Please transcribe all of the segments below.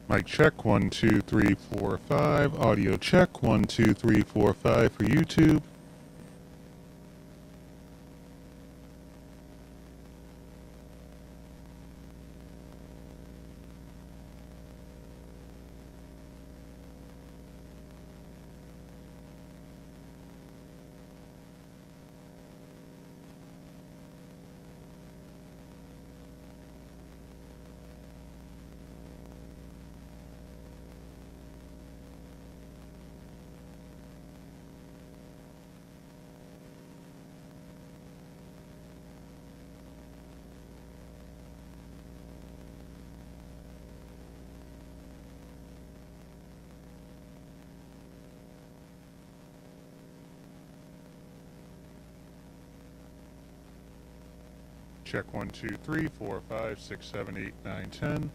Mic check, 1, 2, 3, 4, 5. Audio check, 1, 2, 3, 4, 5 for YouTube. Check 1, 2, 3, 4, 5, 6, 7, 8, 9, 10.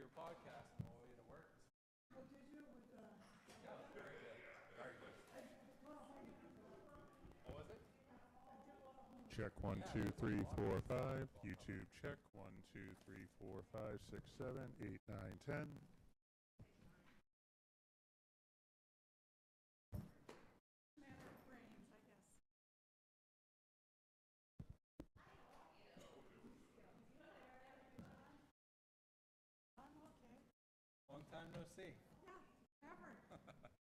your podcast on the way to work. What did you with the? Yeah, very good. Very good. What was it? Check 1 2 3 4 5. YouTube check 1 2 3 4 5 6 7 8 9 10. Matter of brains, I guess. I'm okay. Long time no see. Yeah, ever.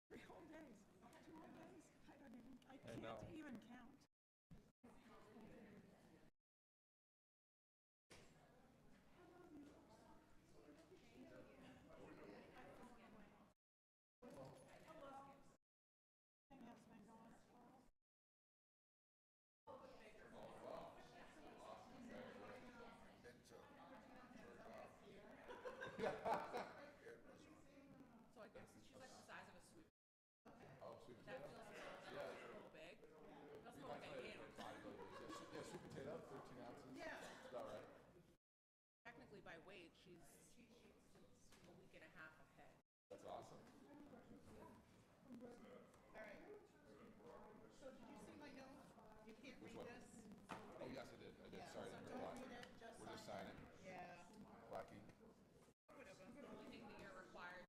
3 whole days. 2 whole days. I can't know. even count. Thing has been going slow. So I guess she's like the size of a sweet. Oh, sweet That potato. feels a little big. That's more like a ham. Yeah, sweet potato, 13 ounces. Yeah. That's about right. Technically, by weight, she's a week and a half ahead. That's awesome. Alright. So did you see my note? You can't read one? this? Oh, yes, I did. I did. Yeah, Sorry, I so didn't don't reply. read it, just We're just sign signing. Yeah. Blackie. Whatever. The only thing that you're required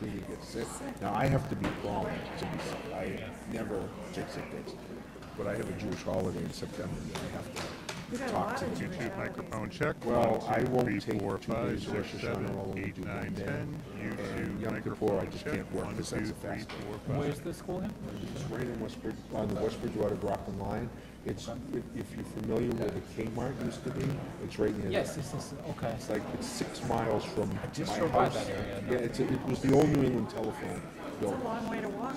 truly get sick. Now, I have to be prompt to be sick. I never take sick days. But I have a Jewish holiday in September that I have to We got a talk lot to of the Jewish YouTube holidays. microphone check. Well, I 1, 2, won't 3, take 4, 2 5, days of 6, Rosh 7, Hashanah. I'll only 8, do 9, 1 day. 10. And YouTube Yom Kippur, microphone I just check. can't work 1, because 2, that's a 3, fast. 4, 5. Where's the school here? It's right in Westbridge, on the Westbridge Water Brockton line. It's, if you're familiar where the Kmart used to be, it's right near Yes, there. this is, okay. It's like, it's 6 miles from just my drove by house. that area, Yeah, it was the old New England telephone It's building. a long way to walk.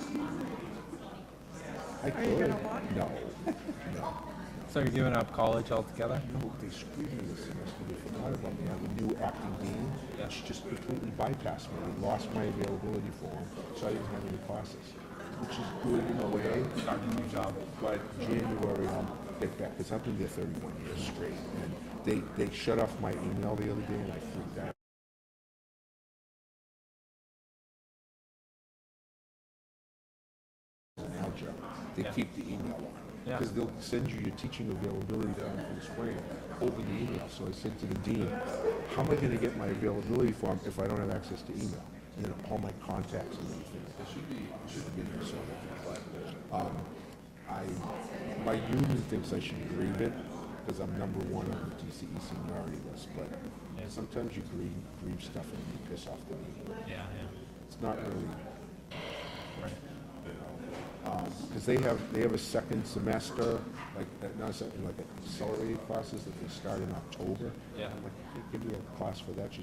I Are you could. gonna walk? No, no. So you're giving up college altogether? No, they screwed me this semester. They forgot about me. I have a new acting dean. Yeah. She just completely bypassed me. They lost my availability for them, so I didn't have any classes, which is good in a way. Starting a new job. But January, I'll get back, because I've been there 31 years straight. And they shut off my email the other day, and I freaked out. An algebra. They Yeah. keep the email on. Yeah. Because they'll send you your teaching availability form for the spring over the email. So I said to the dean, how am I going to get my availability form if I don't have access to email? And then all my contacts and everything. It should be there, so. But my union thinks I should grieve it because I'm number 1 on the TCE seniority list. But sometimes you grieve stuff and you piss off the union. Yeah, It's not really. right. Because they have a second semester, like not a second, like accelerated classes that they start in October. Yeah. I'm like, hey, give me a class for that. She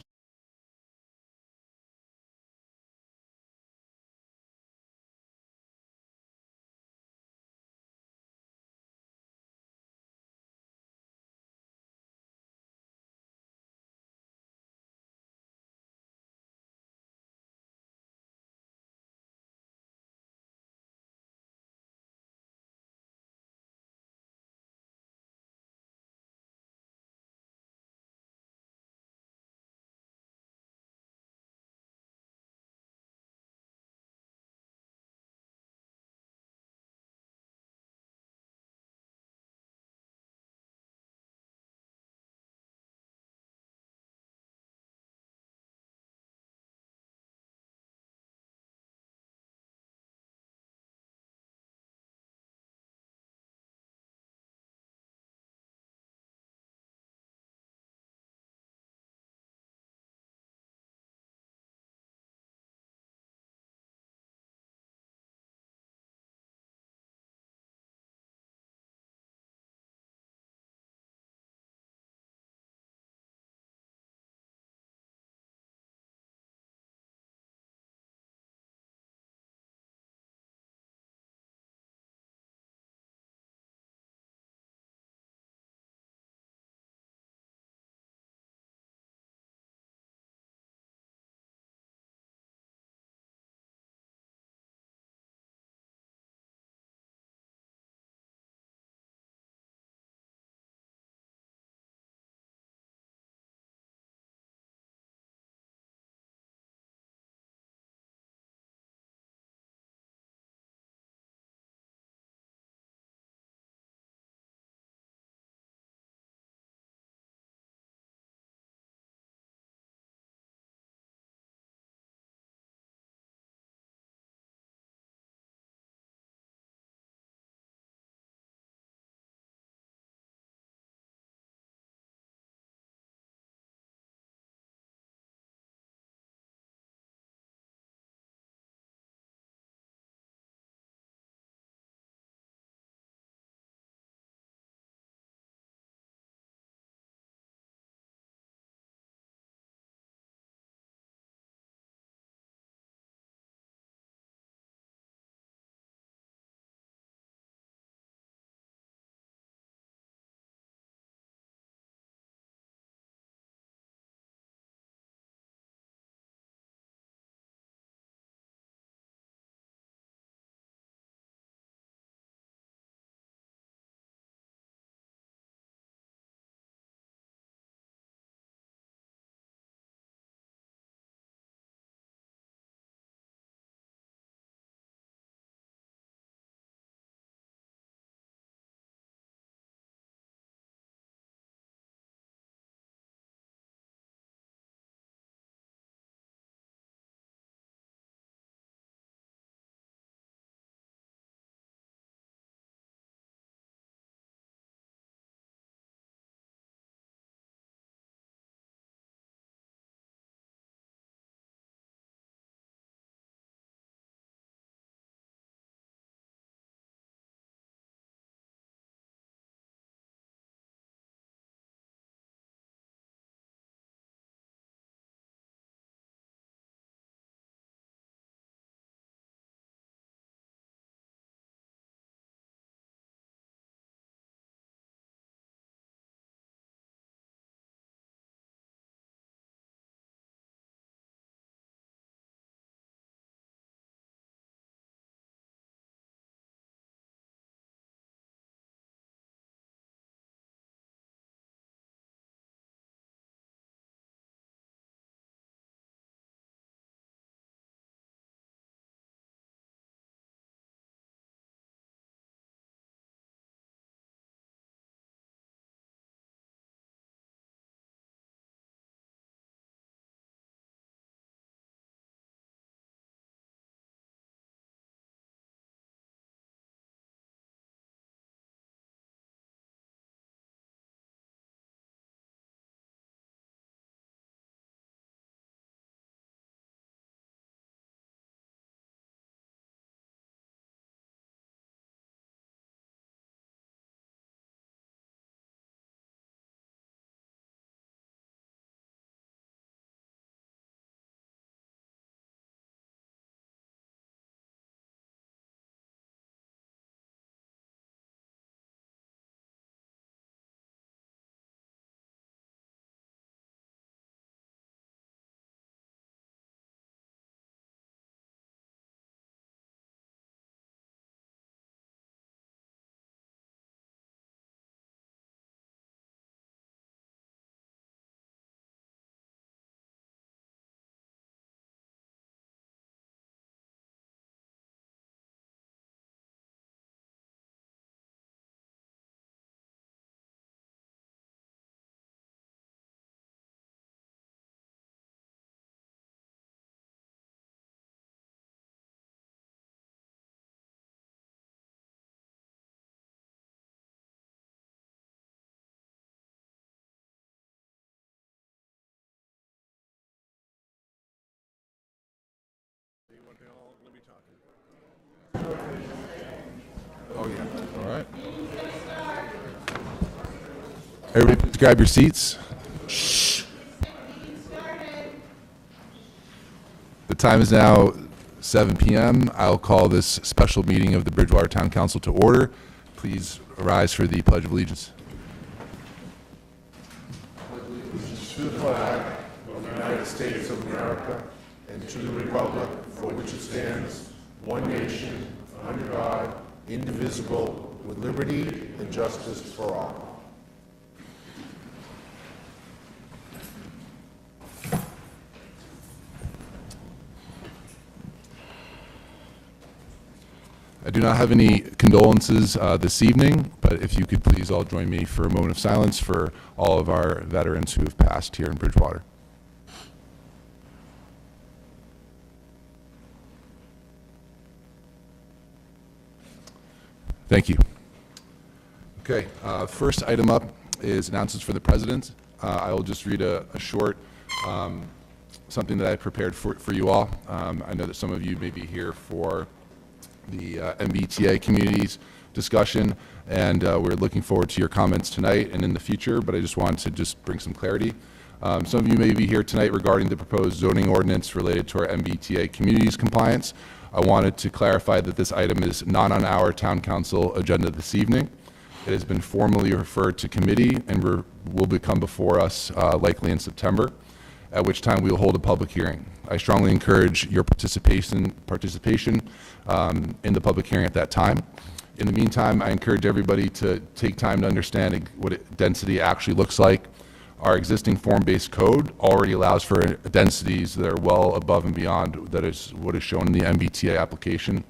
See what they're all gonna be talking. Oh, yeah. All right. Everybody, please grab your seats. Shh. The time is now 7 p.m. I'll call this special meeting of the Bridgewater Town Council to order. Please rise for the Pledge of Allegiance. To the flag of the United States of America and to the republic for which it stands, one nation, under God, indivisible, with liberty and justice for all. I do not have any condolences this evening, but if you could please all join me for a moment of silence for all of our veterans who have passed here in Bridgewater. Thank you. Okay, first item up is announcements for the president. I will just read a short something that I prepared for you all. I know that some of you may be here for the MBTA communities discussion, and we're looking forward to your comments tonight and in the future, but I just wanted to just bring some clarity. Some of you may be here tonight regarding the proposed zoning ordinance related to our MBTA communities compliance. I wanted to clarify that this item is not on our town council agenda this evening. It has been formally referred to committee and will become before us likely in September, at which time we will hold a public hearing. I strongly encourage your participation in the public hearing at that time. In the meantime, I encourage everybody to take time to understand what density actually looks like. Our existing form-based code already allows for densities that are well above and beyond that is what is shown in the MBTA application.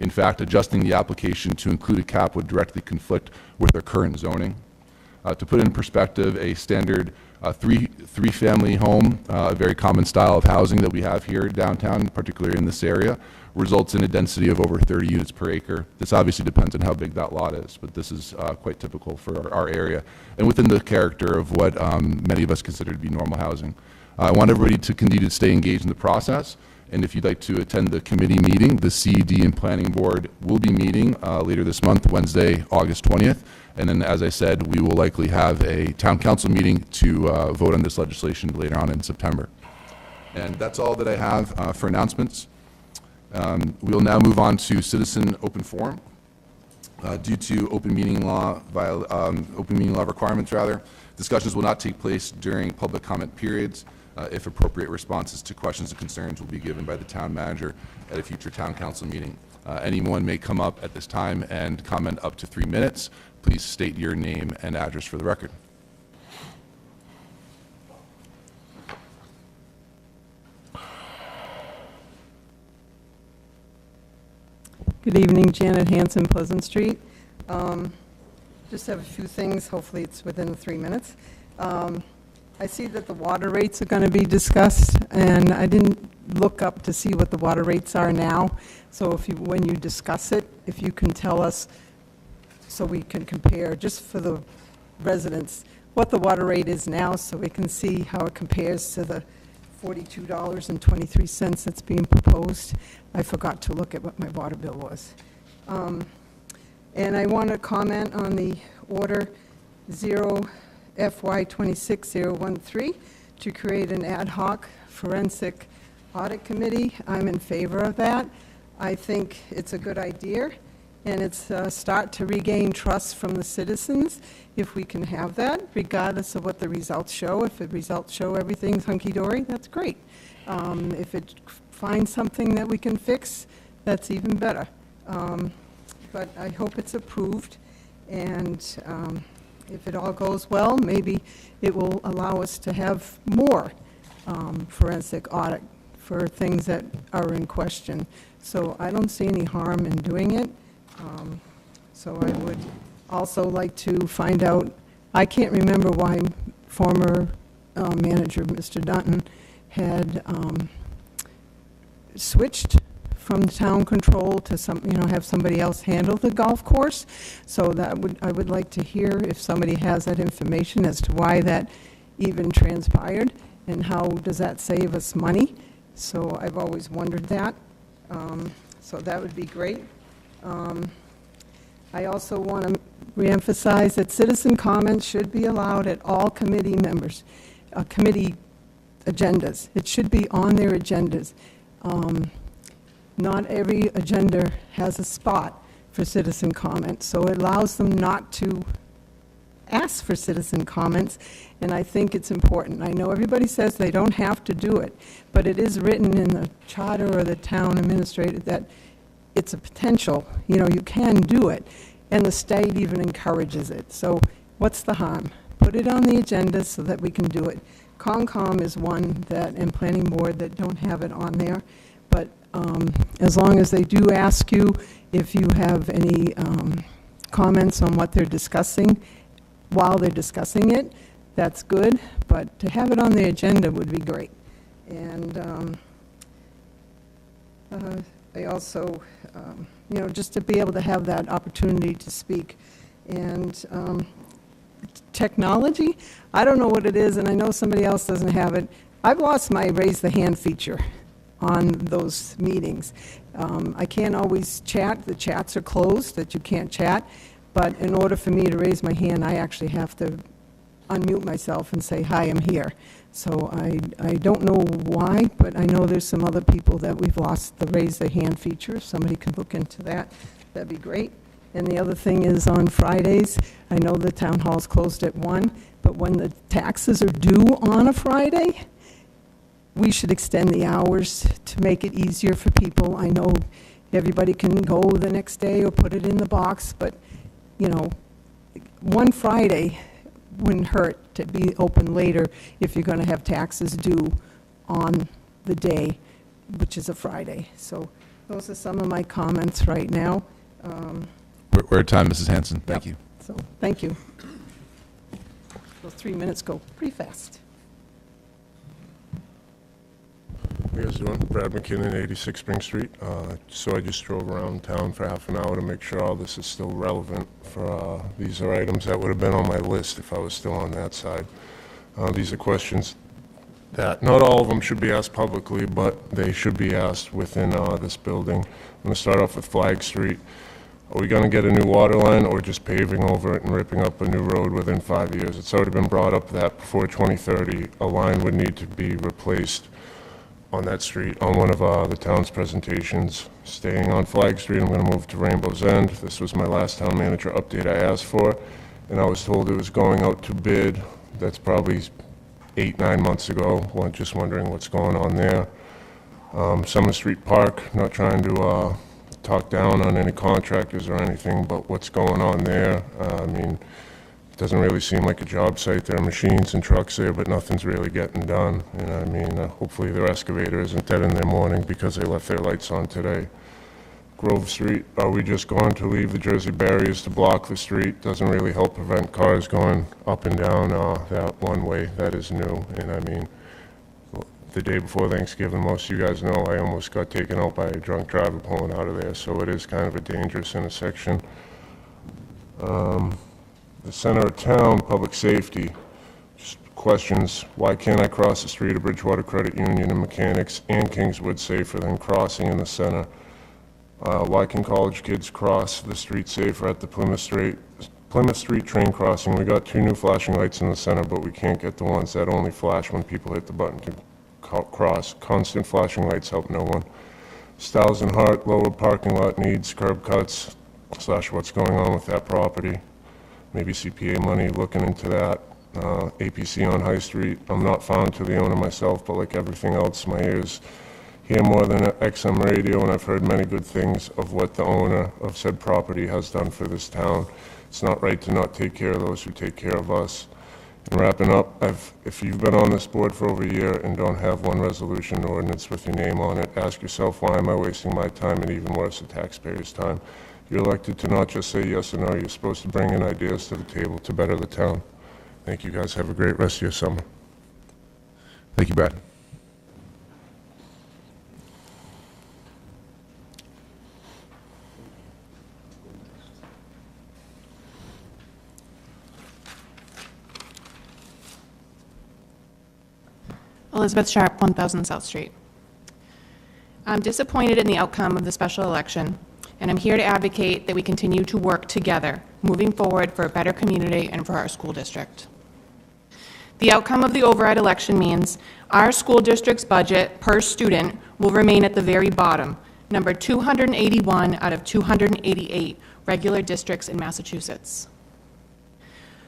In fact, adjusting the application to include a cap would directly conflict with our current zoning. To put in perspective, a standard three-family home, a very common style of housing that we have here downtown, particularly in this area, results in a density of over 30 units per acre. This obviously depends on how big that lot is, but this is quite typical for our area and within the character of what many of us consider to be normal housing. I want everybody to continue to stay engaged in the process, and if you'd like to attend the committee meeting, the CED and Planning Board will be meeting later this month, Wednesday, August 20th, and then, as I said, we will likely have a town council meeting to vote on this legislation later on in September. And that's all that I have for announcements. We will now move on to citizen open forum. Due to open meeting law requirements, discussions will not take place during public comment periods. If appropriate responses to questions and concerns will be given by the town manager at a future town council meeting. Anyone may come up at this time and comment up to 3 minutes. Please state your name and address for the record. Good evening, Janet Hanson, Pleasant Street. Just have a few things, hopefully it's within the 3 minutes. I see that the water rates are going to be discussed, and I didn't look up to see what the water rates are now. So when you discuss it, if you can tell us so we can compare, just for the residents, what the water rate is now so we can see how it compares to the $42.23 that's being proposed. I forgot to look at what my water bill was. And I want to comment on the order 0 FY 26013 to create an ad hoc forensic audit committee. I'm in favor of that. I think it's a good idea, and it's a start to regain trust from the citizens if we can have that, regardless of what the results show. If the results show everything's hunky-dory, that's great. If it finds something that we can fix, that's even better. But I hope it's approved, and if it all goes well, maybe it will allow us to have more forensic audit for things that are in question. So I don't see any harm in doing it. So I would also like to find out, I can't remember why former manager, Mr. Dutton, had switched from town control to have somebody else handle the golf course. So I would like to hear if somebody has that information as to why that even transpired and how does that save us money. So I've always wondered that. So that would be great. I also want to reemphasize that citizen comments should be allowed at all committee members, committee agendas. It should be on their agendas. Not every agenda has a spot for citizen comments, so it allows them not to ask for citizen comments, and I think it's important. I know everybody says they don't have to do it, but it is written in the charter or the town administrator that it's a potential, you can do it, and the state even encourages it. So what's the harm? Put it on the agenda so that we can do it. Concom is one that, and planning board, that don't have it on there, but as long as they do ask you if you have any comments on what they're discussing while they're discussing it, that's good, but to have it on the agenda would be great. And I also, just to be able to have that opportunity to speak. And technology, I don't know what it is, and I know somebody else doesn't have it. I've lost my raise the hand feature on those meetings. I can't always chat. The chats are closed, that you can't chat. But in order for me to raise my hand, I actually have to unmute myself and say, hi, I'm here. So I don't know why, but I know there's some other people that we've lost the raise the hand feature. If somebody can look into that, that'd be great. And the other thing is on Fridays, I know the town hall's closed at 1, but when the taxes are due on a Friday, we should extend the hours to make it easier for people. I know everybody can go the next day or put it in the box, but, one Friday wouldn't hurt to be open later if you're going to have taxes due on the day, which is a Friday. So those are some of my comments right now. We're at time, Mrs. Hanson. Thank you. So, thank you. Those 3 minutes go pretty fast. How you guys doing? Brad McKinnon, 86 Spring Street. So I just drove around town for half an hour to make sure all this is still relevant for, these are items that would have been on my list if I was still on that side. These are questions that, not all of them should be asked publicly, but they should be asked within this building. I'm going to start off with Flag Street. Are we going to get a new water line or just paving over it and ripping up a new road within 5 years? It's already been brought up that before 2030, a line would need to be replaced on that street on one of the town's presentations. Staying on Flag Street, I'm going to move to Rainbow's End. This was my last town manager update I asked for, and I was told it was going out to bid. That's probably 8-9 months ago. Well, just wondering what's going on there. Summer Street Park, not trying to talk down on any contractors or anything, but what's going on there? I mean, it doesn't really seem like a job site. There are machines and trucks there, but nothing's really getting done. And I mean, hopefully their excavator isn't dead in the morning because they left their lights on today. Grove Street, are we just going to leave the Jersey barriers to block the street? Doesn't really help prevent cars going up and down that one way. That is new. And I mean, the day before Thanksgiving, most of you guys know I almost got taken out by a drunk driver pulling out of there, so it is kind of a dangerous intersection. The center of town, public safety, just questions, why can't I cross the street of Bridgewater Credit Union and Mechanics and Kingswood safer than crossing in the center? Why can college kids cross the street safer at the Plymouth Street train crossing? We got 2 new flashing lights in the center, but we can't get the ones that only flash when people hit the button to cross. Constant flashing lights help no one. Stiles and Hart, lower parking lot needs curb cuts / what's going on with that property. Maybe CPA money, looking into that. APC on High Street, I'm not found to the owner myself, but like everything else, my ears hear more than an XM radio, and I've heard many good things of what the owner of said property has done for this town. It's not right to not take care of those who take care of us. And wrapping up, if you've been on this board for over a year and don't have one resolution or ordinance with your name on it, ask yourself, why am I wasting my time and even worse, the taxpayers' time? You're elected to not just say yes or no, you're supposed to bring in ideas to the table to better the town. Thank you guys, have a great rest of your summer. Thank you, Brad. Elizabeth Sharp, 1000 South Street. I'm disappointed in the outcome of the special election, and I'm here to advocate that we continue to work together, moving forward for a better community and for our school district. The outcome of the override election means our school district's budget per student will remain at the very bottom, number 281 out of 288 regular districts in Massachusetts.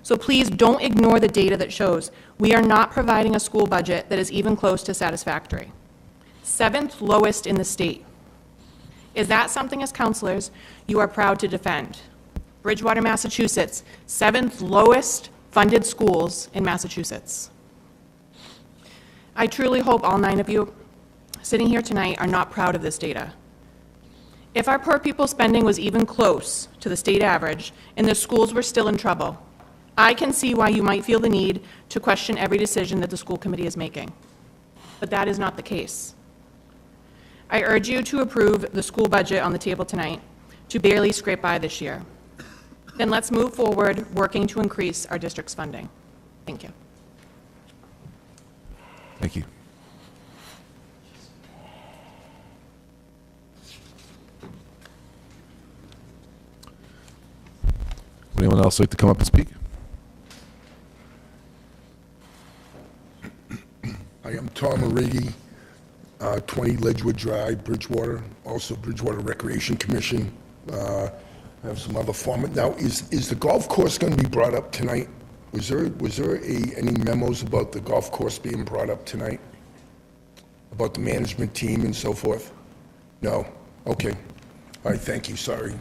So please don't ignore the data that shows we are not providing a school budget that is even close to satisfactory. 7th lowest in the state. Is that something as counselors you are proud to defend? Bridgewater, Massachusetts, 7th lowest funded schools in Massachusetts. I truly hope all 9 of you sitting here tonight are not proud of this data. If our per pupil spending was even close to the state average and the schools were still in trouble, I can see why you might feel the need to question every decision that the school committee is making. But that is not the case. I urge you to approve the school budget on the table tonight to barely scrape by this year. Then let's move forward working to increase our district's funding. Thank you. Thank you. Would anyone else like to come up and speak? I am Tom O'Reilly, 20 Ledgewood Drive, Bridgewater, also Bridgewater Recreation Commission. I have some other format. Now, is the golf course going to be brought up tonight? Was there any memos about the golf course being brought up tonight? About the management team and so forth? No? Okay. All right, thank you. Sorry.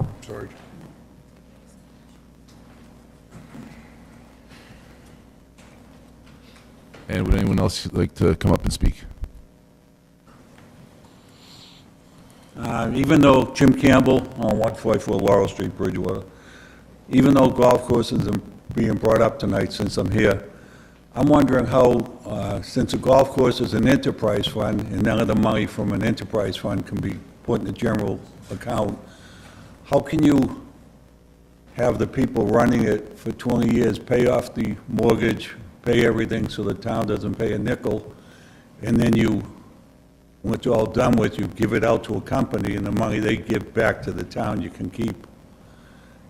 And would anyone else like to come up and speak? Even though Jim Campbell on 144 Laurel Street, Bridgewater, even though golf courses are being brought up tonight since I'm here, I'm wondering how, since a golf course is an enterprise fund and none of the money from an enterprise fund can be put in the general account, how can you have the people running it for 20 years pay off the mortgage, pay everything so the town doesn't pay a nickel, and then you, when it's all done with, you give it out to a company and the money they give back to the town you can keep?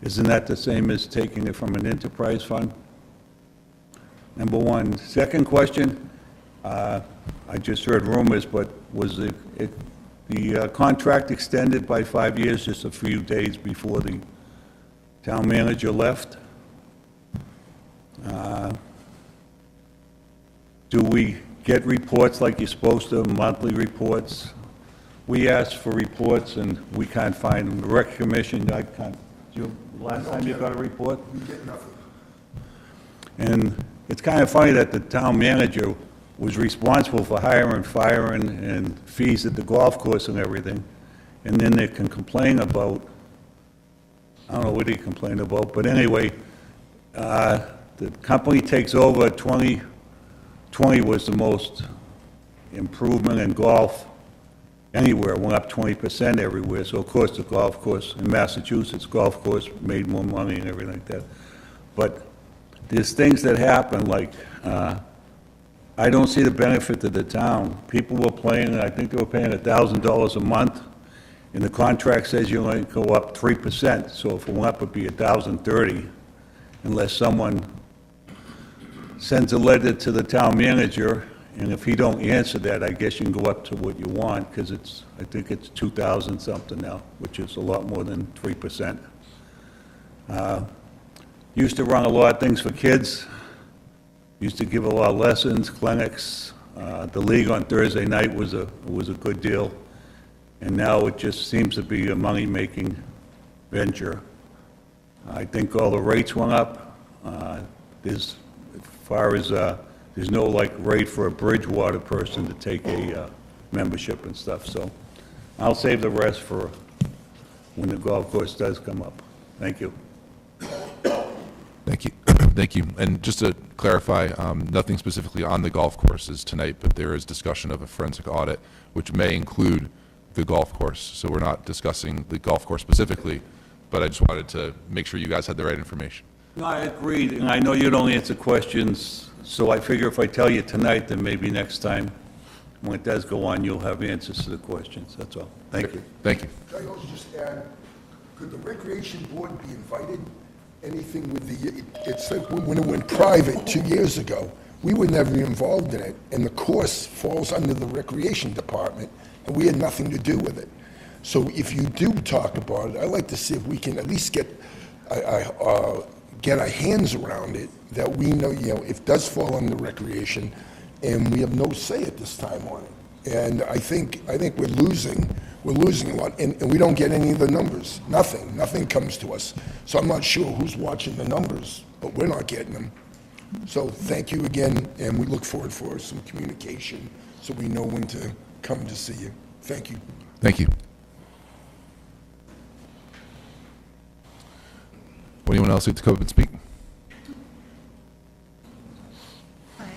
Isn't that the same as taking it from an enterprise fund? Number one. Second question, I just heard rumors, but was the contract extended by 5 years just a few days before the town manager left? Do we get reports like you're supposed to, monthly reports? We asked for reports and we can't find them. The Rec Commission, I can't, last time you got a report? You get nothing. And it's kind of funny that the town manager was responsible for hiring, firing, and fees at the golf course and everything. And then they can complain about, I don't know what he complained about, but anyway, the company takes over 20 was the most improvement in golf anywhere, went up 20% everywhere. So of course the golf course in Massachusetts, golf course made more money and everything like that. But there's things that happen, like, I don't see the benefit to the town. People were paying, I think they were paying $1,000 a month, and the contract says you only go up 3%. So if it went up, it'd be $1,030, unless someone sends a letter to the town manager, and if he don't answer that, I guess you can go up to what you want, because it's, I think it's 2,000 something now, which is a lot more than 3%. Used to run a lot of things for kids, used to give a lot of lessons, clinics. The league on Thursday night was a good deal, and now it just seems to be a money-making venture. I think all the rates went up. There's, as far as, there's no like rate for a Bridgewater person to take a membership and stuff, so I'll save the rest for when the golf course does come up. Thank you. Thank you. Thank you. And just to clarify, nothing specifically on the golf courses tonight, but there is discussion of a forensic audit, which may include the golf course. So we're not discussing the golf course specifically, but I just wanted to make sure you guys had the right information. No, I agreed, and I know you don't answer questions, so I figure if I tell you tonight, then maybe next time When it does go on, you'll have answers to the questions, that's all. Thank you. Thank you. Could I also just add, could the Recreation Board be invited? Anything with the, it's like when it went private 2 years ago, we were never involved in it, and the course falls under the Recreation Department, and we had nothing to do with it. So if you do talk about it, I'd like to see if we can at least get our hands around it, that we know, if it does fall under recreation, and we have no say at this time on it. And I think we're losing a lot, and we don't get any of the numbers. Nothing comes to us. So I'm not sure who's watching the numbers, but we're not getting them. So thank you again, and we look forward for some communication, so we know when to come to see you. Thank you. Thank you. Would anyone else like to come up and speak? Hi,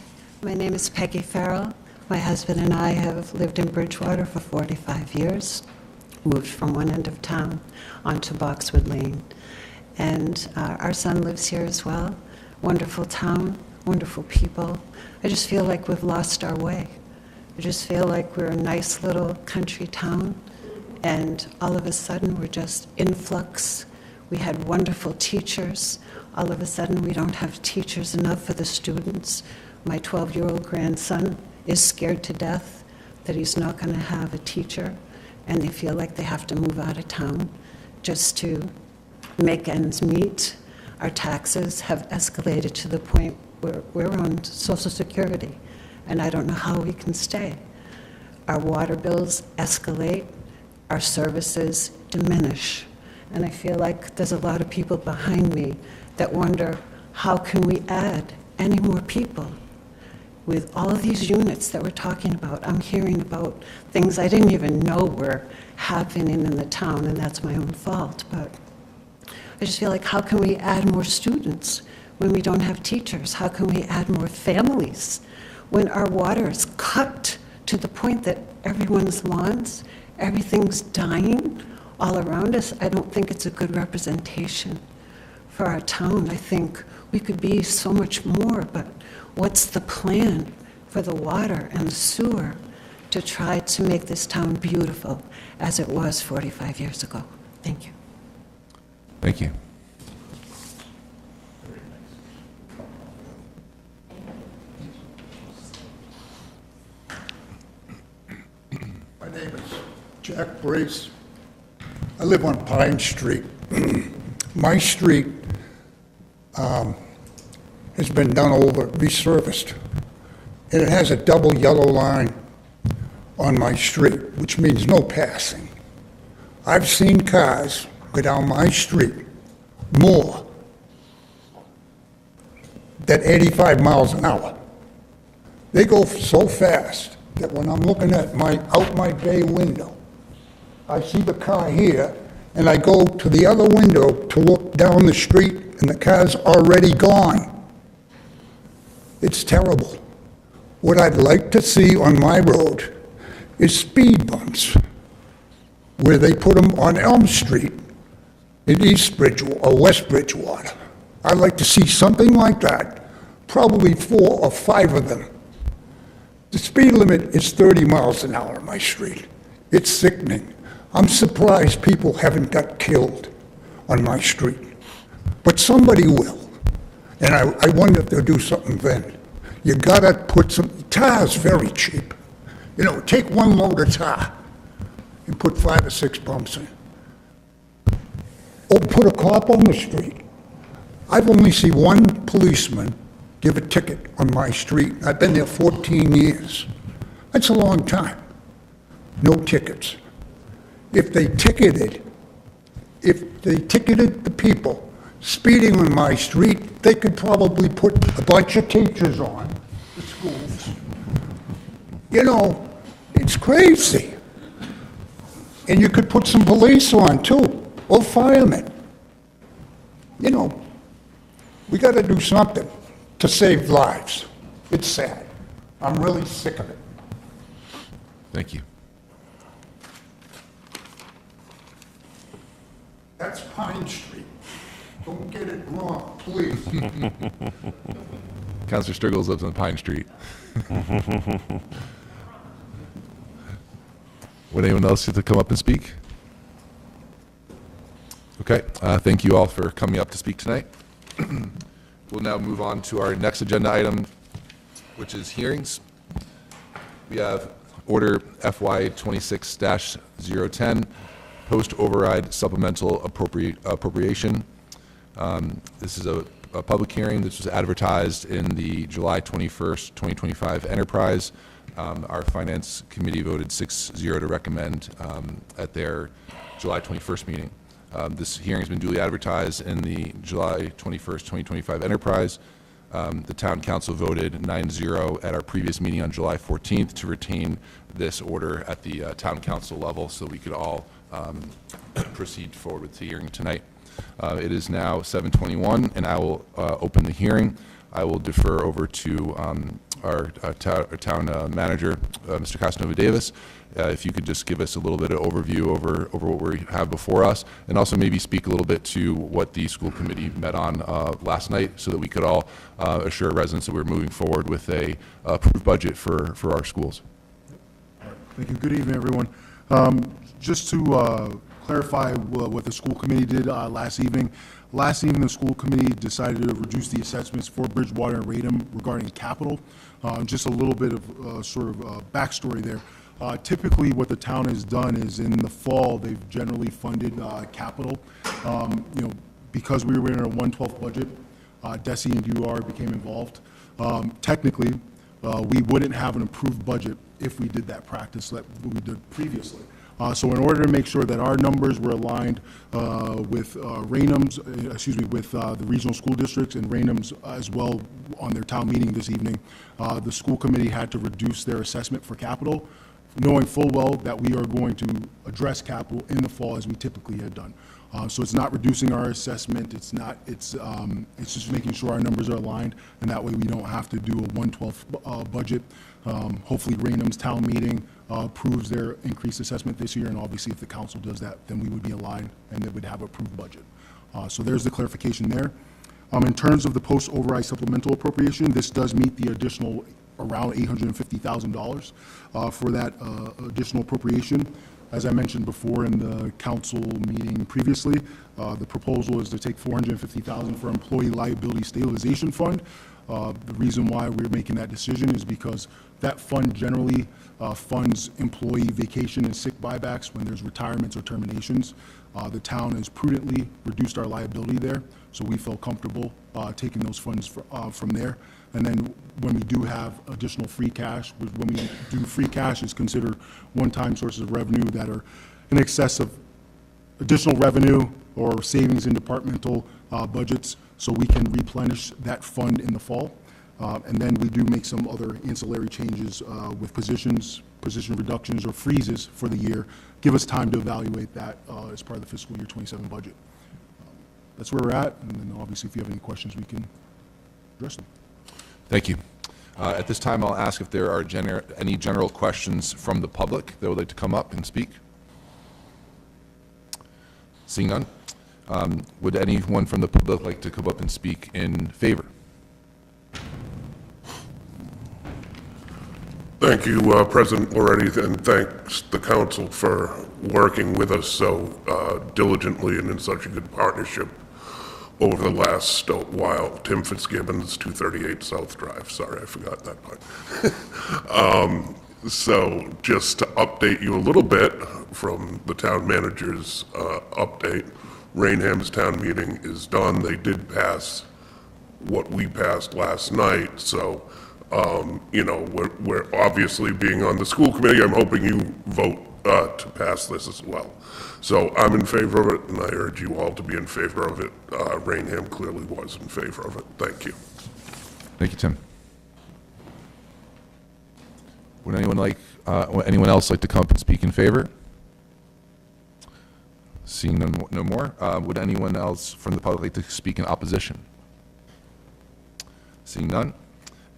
my name is Peggy Farrell. My husband and I have lived in Bridgewater for 45 years, moved from one end of town onto Boxwood Lane. And our son lives here as well. Wonderful town, wonderful people. I just feel like we've lost our way. I just feel like we're a nice little country town, and all of a sudden we're just in flux. We had wonderful teachers. All of a sudden we don't have teachers enough for the students. My 12-year-old grandson is scared to death that he's not going to have a teacher, and they feel like they have to move out of town just to make ends meet. Our taxes have escalated to the point where we're on Social Security, and I don't know how we can stay. Our water bills escalate, our services diminish, and I feel like there's a lot of people behind me that wonder, how can we add any more people? With all of these units that we're talking about, I'm hearing about things I didn't even know were happening in the town, and that's my own fault, but I just feel like, how can we add more students when we don't have teachers? How can we add more families when our water is cut to the point that everyone's lawns, everything's dying all around us? I don't think it's a good representation for our town. I think we could be so much more, but what's the plan for the water and the sewer to try to make this town beautiful as it was 45 years ago? Thank you. Thank you. My name is Jack Brace. I live on Pine Street. My street has been done over, resurfaced, and it has a double yellow line on my street, which means no passing. I've seen cars go down my street more than 85 miles an hour. They go so fast that when I'm looking at out my bay window, I see the car here, and I go to the other window to look down the street, and the car's already gone. It's terrible. What I'd like to see on my road is speed bumps, where they put them on Elm Street in East Bridgewater or West Bridgewater. I'd like to see something like that, probably 4 or 5 of them. The speed limit is 30 miles an hour on my street. It's sickening. I'm surprised people haven't got killed on my street, but somebody will. And I wonder if they'll do something then. You gotta put some, tar's very cheap. You know, take one load of tar and put 5 or 6 bumps in. Or put a cop on the street. I've only seen one policeman give a ticket on my street. I've been there 14 years. That's a long time. No tickets. If they ticketed the people speeding on my street, they could probably put a bunch of teachers on the schools. You know, it's crazy. And you could put some police on too, or firemen. You know, we got to do something to save lives. It's sad. I'm really sick of it. Thank you. That's Pine Street. Don't get it wrong, please. Councilor Striggles lives on Pine Street. Would anyone else like to come up and speak? Okay, thank you all for coming up to speak tonight. We'll now move on to our next agenda item, which is hearings. We have Order FY 26-010, Post-Override Supplemental Appropriation. This is a public hearing. This was advertised in the July 21st, 2025 Enterprise. Our Finance Committee voted 6-0 to recommend at their July 21st meeting. This hearing has been duly advertised in the July 21st, 2025 Enterprise. The Town Council voted 9-0 at our previous meeting on July 14th to retain this order at the Town Council level so we could all proceed forward with the hearing tonight. It is now 7:21, and I will open the hearing. I will defer over to our town manager, Mr. Casanova Davis. If you could just give us a little bit of overview over what we have before us, and also maybe speak a little bit to what the school committee met on last night, so that we could all assure residents that we're moving forward with a approved budget for our schools. Thank you. Good evening, everyone. Just to clarify what the school committee did last evening. Last evening, the school committee decided to reduce the assessments for Bridgewater and Raynham regarding capital. Just a little bit of backstory there. Typically, what the town has done is in the fall, they've generally funded capital. Because we were in a 1/12 budget, DESI and UR became involved. Technically, we wouldn't have an approved budget if we did that practice that we did previously. So in order to make sure that our numbers were aligned with Raynham's, with the regional school districts and Raynham's as well on their town meeting this evening, the school committee had to reduce their assessment for capital, knowing full well that we are going to address capital in the fall as we typically had done. So it's not reducing our assessment, it's just making sure our numbers are aligned, and that way we don't have to do a 1/12 budget. Hopefully Raynham's town meeting approves their increased assessment this year, and obviously if the council does that, then we would be aligned and they would have approved budget. So there's the clarification there. In terms of the post-override supplemental appropriation, this does meet the additional around $850,000 for that additional appropriation. As I mentioned before in the council meeting previously, the proposal is to take $450,000 for employee liability stabilization fund. The reason why we're making that decision is because that fund generally funds employee vacation and sick buybacks when there's retirements or terminations. The town has prudently reduced our liability there, so we feel comfortable taking those funds from there. And then when we do have additional free cash, when we do free cash, is considered one-time sources of revenue that are in excess of additional revenue or savings in departmental budgets, so we can replenish that fund in the fall. And then we do make some other ancillary changes with position reductions or freezes for the year. Give us time to evaluate that as part of the fiscal year 27 budget. That's where we're at, and then obviously if you have any questions, we can address them. Thank you. At this time, I'll ask if there are any general questions from the public that would like to come up and speak. Seeing none, would anyone from the public like to come up and speak in favor? Thank you, President Loretti, and thanks the council for working with us so diligently and in such a good partnership over the last while. Tim Fitzgibbons, 238 South Drive. Sorry, I forgot that part. So just to update you a little bit from the town manager's update, Raynham's town meeting is done. They did pass what we passed last night, so we're obviously being on the school committee. I'm hoping you vote to pass this as well. So I'm in favor of it, and I urge you all to be in favor of it. Raynham clearly was in favor of it. Thank you. Thank you, Tim. Would anyone else like to come up and speak in favor? Seeing no more, would anyone else from the public like to speak in opposition? Seeing none.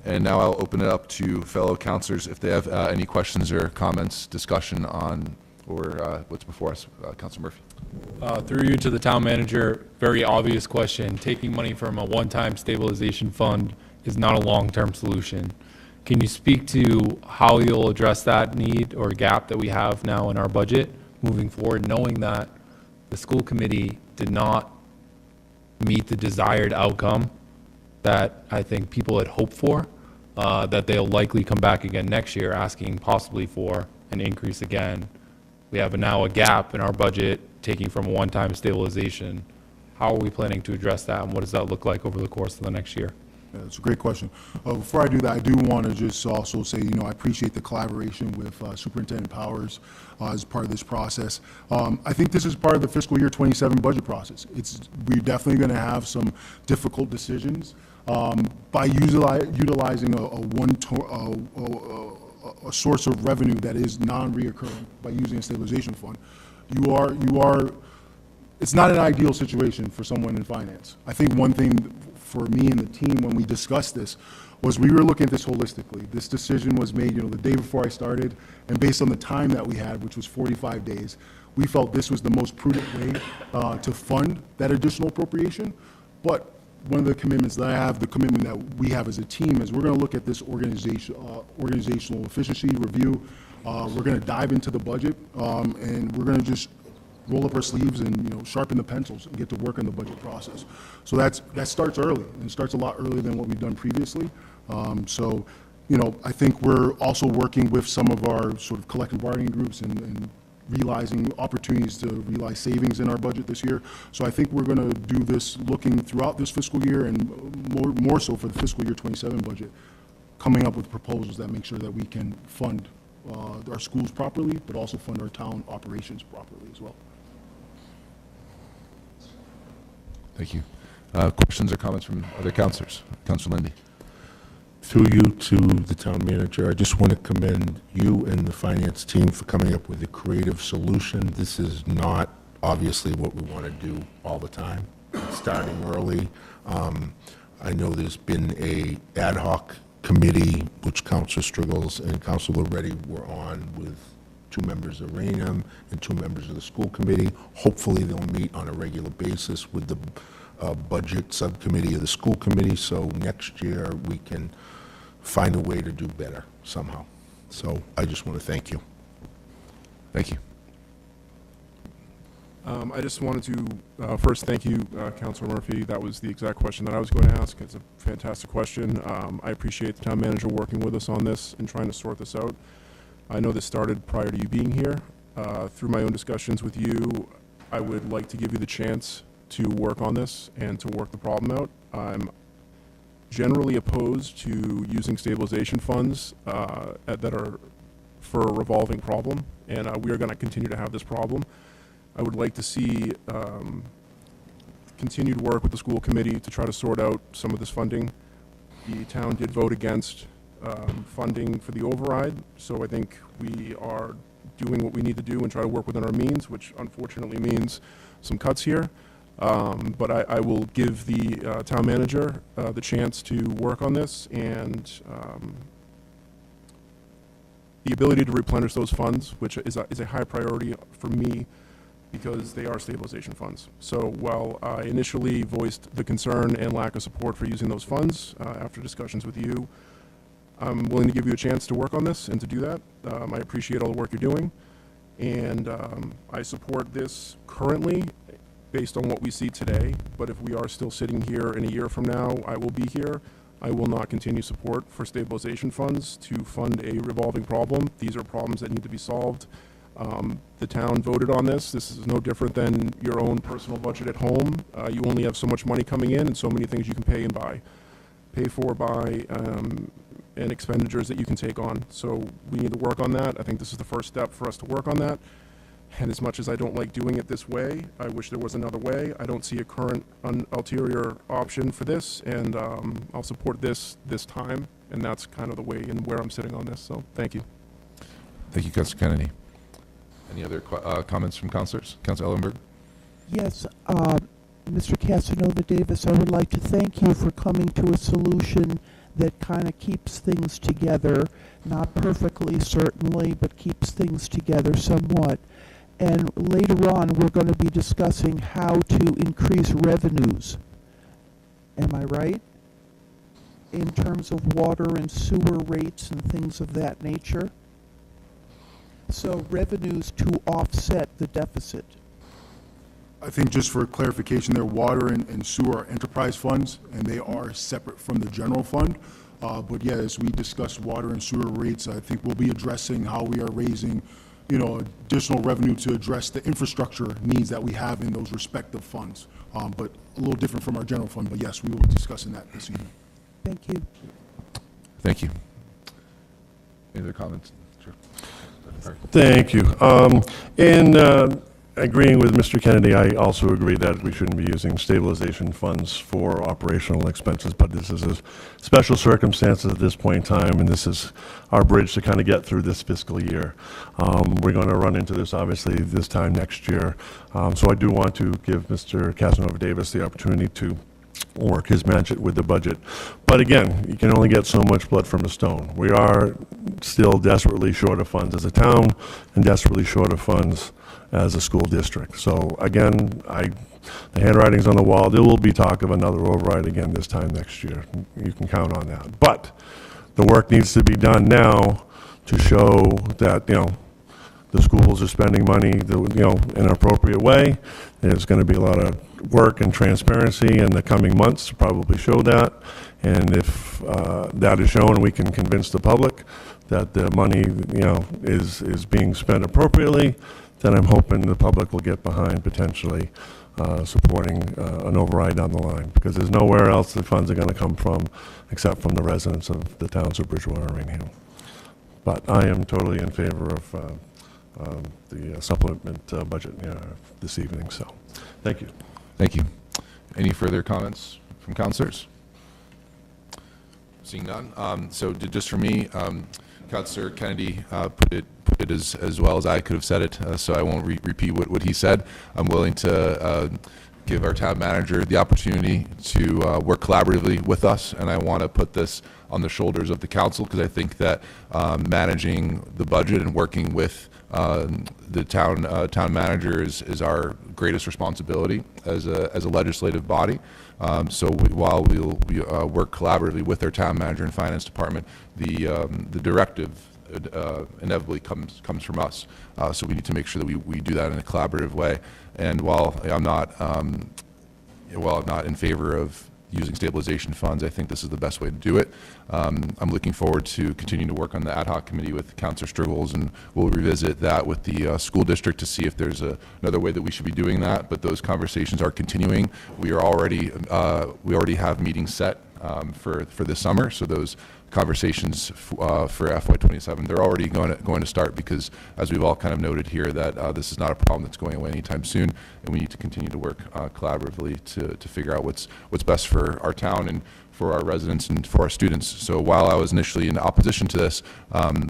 And now I'll open it up to fellow councilors if they have any questions or comments, discussion on what's before us. Councilor Murphy. Through you to the town manager, very obvious question. Taking money from a one-time stabilization fund is not a long-term solution. Can you speak to how you'll address that need or gap that we have now in our budget moving forward, knowing that the school committee did not meet the desired outcome that I think people had hoped for, that they'll likely come back again next year asking possibly for an increase again. We have now a gap in our budget taking from a one-time stabilization. How are we planning to address that, and what does that look like over the course of the next year? Yeah, that's a great question. Before I do that, I do want to just also say, I appreciate the collaboration with Superintendent Powers as part of this process. I think this is part of the fiscal year 27 budget process. We're definitely going to have some difficult decisions. By utilizing a source of revenue that is non-reoccurring, by using a stabilization fund, it's not an ideal situation for someone in finance. I think one thing for me and the team when we discussed this was we were looking at this holistically. This decision was made, the day before I started, and based on the time that we had, which was 45 days, we felt this was the most prudent way to fund that additional appropriation. But one of the commitments that I have, the commitment that we have as a team, is we're going to look at this organizational efficiency review. We're going to dive into the budget, and we're going to just roll up our sleeves and sharpen the pencils and get to work on the budget process. So that starts early, and it starts a lot earlier than what we've done previously. I think we're also working with some of our sort of collective bargaining groups and realizing opportunities to realize savings in our budget this year. So I think we're going to do this looking throughout this fiscal year, and more so for the fiscal year 27 budget, coming up with proposals that make sure that we can fund our schools properly, but also fund our town operations properly as well. Thank you. Questions or comments from other councilors? Councilor Lindy. Through you to the town manager, I just want to commend you and the finance team for coming up with a creative solution. This is not obviously what we want to do all the time. It's starting early. I know there's been a ad hoc committee, which Councilor Striggles and Councilor Reddy were on, with 2 members of Rainham and 2 members of the school committee. Hopefully they'll meet on a regular basis with the budget subcommittee of the school committee, so next year we can find a way to do better somehow. So I just want to thank you. Thank you. I just wanted to first thank you, Councilor Murphy. That was the exact question that I was going to ask. It's a fantastic question. I appreciate the town manager working with us on this and trying to sort this out. I know this started prior to you being here. Through my own discussions with you, I would like to give you the chance to work on this and to work the problem out. I'm generally opposed to using stabilization funds that are for a revolving problem, and we are going to continue to have this problem. I would like to see continued work with the school committee to try to sort out some of this funding. The town did vote against funding for the override, so I think we are doing what we need to do and try to work within our means, which unfortunately means some cuts here. But I will give the town manager the chance to work on this, and the ability to replenish those funds, which is a high priority for me, because they are stabilization funds. So while I initially voiced the concern and lack of support for using those funds, after discussions with you, I'm willing to give you a chance to work on this and to do that. I appreciate all the work you're doing, and I support this currently based on what we see today, but if we are still sitting here in a year from now, I will be here. I will not continue support for stabilization funds to fund a revolving problem. These are problems that need to be solved. The town voted on this. This is no different than your own personal budget at home. You only have so much money coming in and so many things you can pay for, buy, and expenditures that you can take on. So we need to work on that. I think this is the first step for us to work on that. And as much as I don't like doing it this way, I wish there was another way. I don't see a current ulterior option for this, and I'll support this time, and that's kind of the way and where I'm sitting on this. So thank you. Thank you, Councilor Kennedy. Any other comments from councilors? Councilor Ellenberg? Yes, Mr. Casanova Davis, I would like to thank you for coming to a solution that kind of keeps things together, not perfectly certainly, but keeps things together somewhat. And later on, we're going to be discussing how to increase revenues. Am I right? in terms of water and sewer rates and things of that nature. So revenues to offset the deficit. I think just for clarification, their water and sewer are enterprise funds, and they are separate from the general fund. But yeah, as we discuss water and sewer rates, I think we'll be addressing how we are raising, additional revenue to address the infrastructure needs that we have in those respective funds. But a little different from our general fund, but yes, we will be discussing that this evening. Thank you. Thank you. Any other comments? Sure. Thank you. Agreeing with Mr. Kennedy, I also agree that we shouldn't be using stabilization funds for operational expenses, but this is a special circumstances at this point in time, and this is our bridge to kind of get through this fiscal year. We're going to run into this, obviously, this time next year. So I do want to give Mr. Casanova Davis the opportunity to work his magic with the budget. But again, you can only get so much blood from a stone. We are still desperately short of funds as a town and desperately short of funds as a school district. So again, the handwriting's on the wall. There will be talk of another override again this time next year. You can count on that. But the work needs to be done now to show that, the schools are spending money, in an appropriate way. There's going to be a lot of work and transparency in the coming months to probably show that. And if that is shown, we can convince the public that the money, is being spent appropriately, then I'm hoping the public will get behind potentially supporting an override down the line, because there's nowhere else the funds are going to come from except from the residents of the towns of Bridgewater and Rainham. But I am totally in favor of the supplement budget this evening. So, thank you. Thank you. Any further comments from councilors? Seeing none. So just for me, Councillor Kennedy put it as well as I could have said it, so I won't repeat what he said. I'm willing to give our town manager the opportunity to work collaboratively with us, and I want to put this on the shoulders of the council, because I think that managing the budget and working with the town manager is our greatest responsibility as a legislative body. So while we'll work collaboratively with our town manager and finance department, the directive inevitably comes from us. So we need to make sure that we do that in a collaborative way. And while I'm not in favor of using stabilization funds, I think this is the best way to do it. I'm looking forward to continuing to work on the ad hoc committee with Councillor Struggles, and we'll revisit that with the school district to see if there's another way that we should be doing that. But those conversations are continuing. We already have meetings set for this summer, so those conversations for FY27, they're already going to start, because as we've all kind of noted here, that this is not a problem that's going away anytime soon, and we need to continue to work collaboratively to figure out what's best for our town and for our residents and for our students. So while I was initially in opposition to this,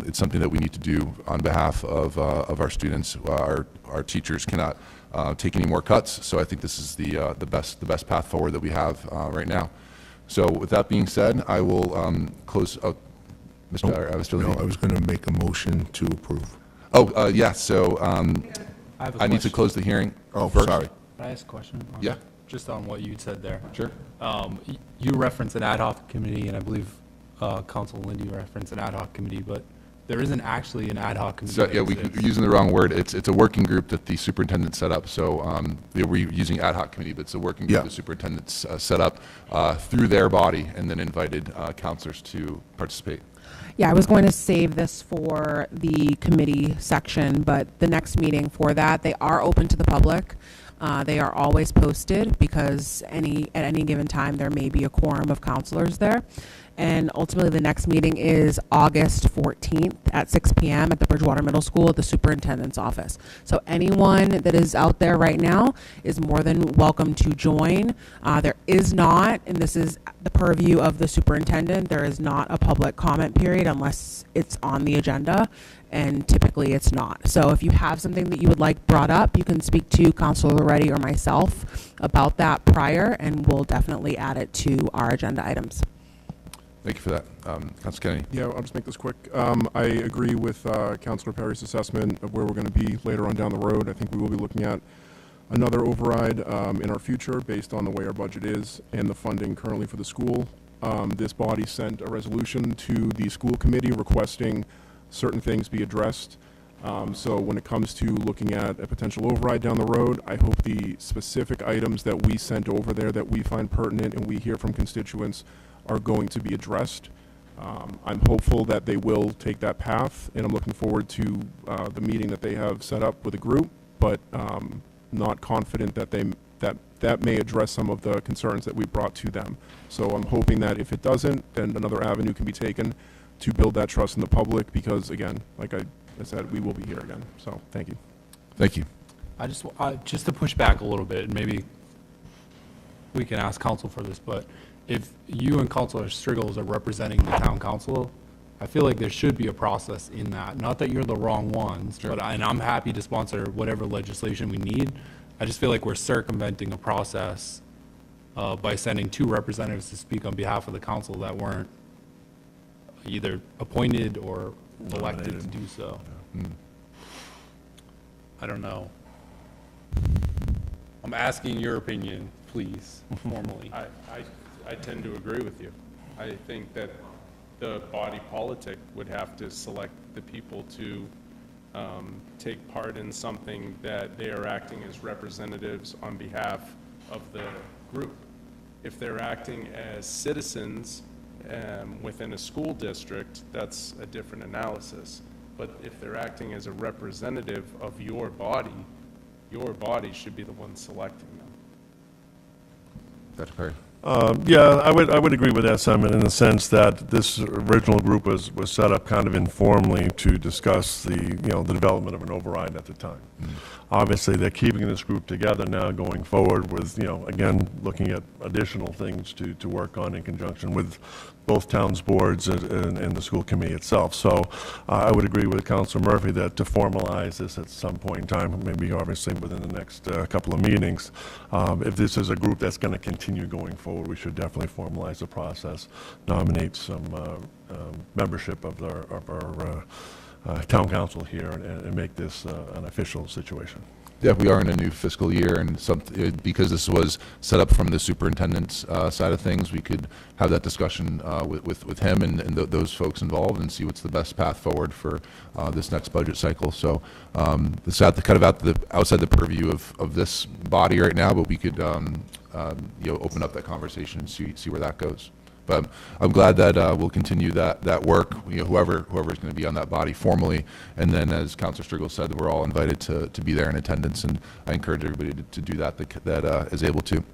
it's something that we need to do on behalf of our students. Our teachers cannot take any more cuts, so I think this is the best path forward that we have right now. So with that being said, I will close. Oh, Mr. No, I was going to make a motion to approve. Oh, yeah. So I need to close the hearing. Oh, first. sorry. Can I ask a question? Yeah. Just on what you said there. Sure. You referenced an ad hoc committee, and I believe Council Lindy referenced an ad hoc committee, but there isn't actually an ad hoc committee. So, yeah, we're using the wrong word. It's a working group that the superintendent set up. So we're using ad hoc committee, but it's a working group the superintendent's set up through their body, and then invited councilors to participate. Yeah, I was going to save this for the committee section, but the next meeting for that, they are open to the public. They are always posted, because at any given time there may be a quorum of counselors there. And ultimately, the next meeting is August 14th at 6 p.m. at the Bridgewater Middle School at the superintendent's office. So anyone that is out there right now is more than welcome to join. There is not, and this is the purview of the superintendent, there is not a public comment period unless it's on the agenda, and typically it's not. So if you have something that you would like brought up, you can speak to Councilor Loretti or myself about that prior, and we'll definitely add it to our agenda items. Thank you for that. Councilor Kennedy. Yeah, I'll just make this quick. I agree with Councilor Perry's assessment of where we're going to be later on down the road. I think we will be looking at another override in our future based on the way our budget is and the funding currently for the school. this body sent a resolution to the school committee requesting certain things be addressed. So when it comes to looking at a potential override down the road, I hope the specific items that we sent over there that we find pertinent and we hear from constituents are going to be addressed. I'm hopeful that they will take that path, and I'm looking forward to the meeting that they have set up with the group, but not confident that that may address some of the concerns that we brought to them. So I'm hoping that if it doesn't, then another avenue can be taken to build that trust in the public, because again, like I said, we will be here again. So thank you. Thank you. I just to push back a little bit, and maybe we can ask council for this, but if you and Councilor Striggles are representing the town council, I feel like there should be a process in that. Not that you're the wrong ones, but and I'm happy to sponsor whatever legislation we need. I just feel like we're circumventing a process by sending 2 representatives to speak on behalf of the council that weren't either appointed or elected to do so. I don't know. I'm asking your opinion, please, formally. I tend to agree with you. I think that the body politic would have to select the people to take part in something that they are acting as representatives on behalf of the group. If they're acting as citizens within a school district, that's a different analysis. But if they're acting as a representative of your body should be the one selecting them. Dr. Perry. Yeah, I would agree with that sentiment in the sense that this original group was set up kind of informally to discuss the development of an override at the time. Obviously, they're keeping this group together now going forward with, again, looking at additional things to work on in conjunction with both towns' boards and the school committee itself. So I would agree with Councilor Murphy that to formalize this at some point in time, maybe obviously within the next couple of meetings, if this is a group that's going to continue going forward, we should definitely formalize the process, nominate some membership of our town council here and make this an official situation. Yeah, we are in a new fiscal year, and because this was set up from the superintendent's side of things, we could have that discussion with him and those folks involved and see what's the best path forward for this next budget cycle. So it's kind of outside the purview of this body right now, but we could open up that conversation and see where that goes. But I'm glad that we'll continue that work, whoever's going to be on that body formally. And then, as Councilor Striggles said, we're all invited to be there in attendance, and I encourage everybody to do that is able to.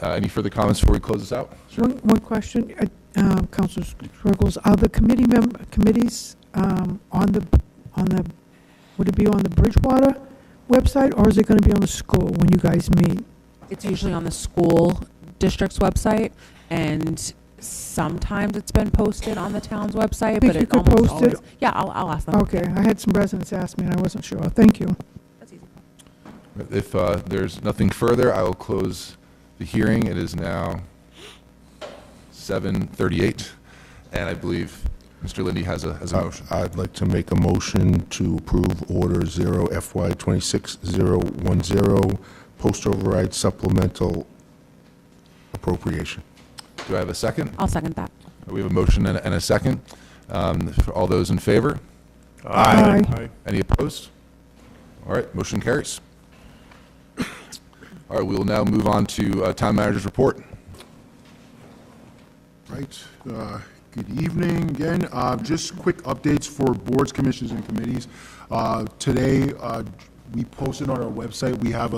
Any further comments before we close this out? Sure. One question, Councilor Striggles, are the committees would it be on the Bridgewater website, or is it going to be on the school when you guys meet? It's usually on the school district's website, and sometimes it's been posted on the town's website, but it almost always... Yeah, I'll ask them. Okay, I had some residents ask me, and I wasn't sure. Thank you. That's easy. If there's nothing further, I will close the hearing. It is now 7:38, and I believe Mr. Lindy has a motion. I'd like to make a motion to approve Order 0 FY 26010, post-override supplemental appropriation. Do I have a second? I'll second that. We have a motion and a second. For all those in favor? Aye. Aye. Any opposed? All right, motion carries. All right, we will now move on to town manager's report. Right. Good evening again. Just quick updates for boards, commissions, and committees. Today, we posted on our website, we have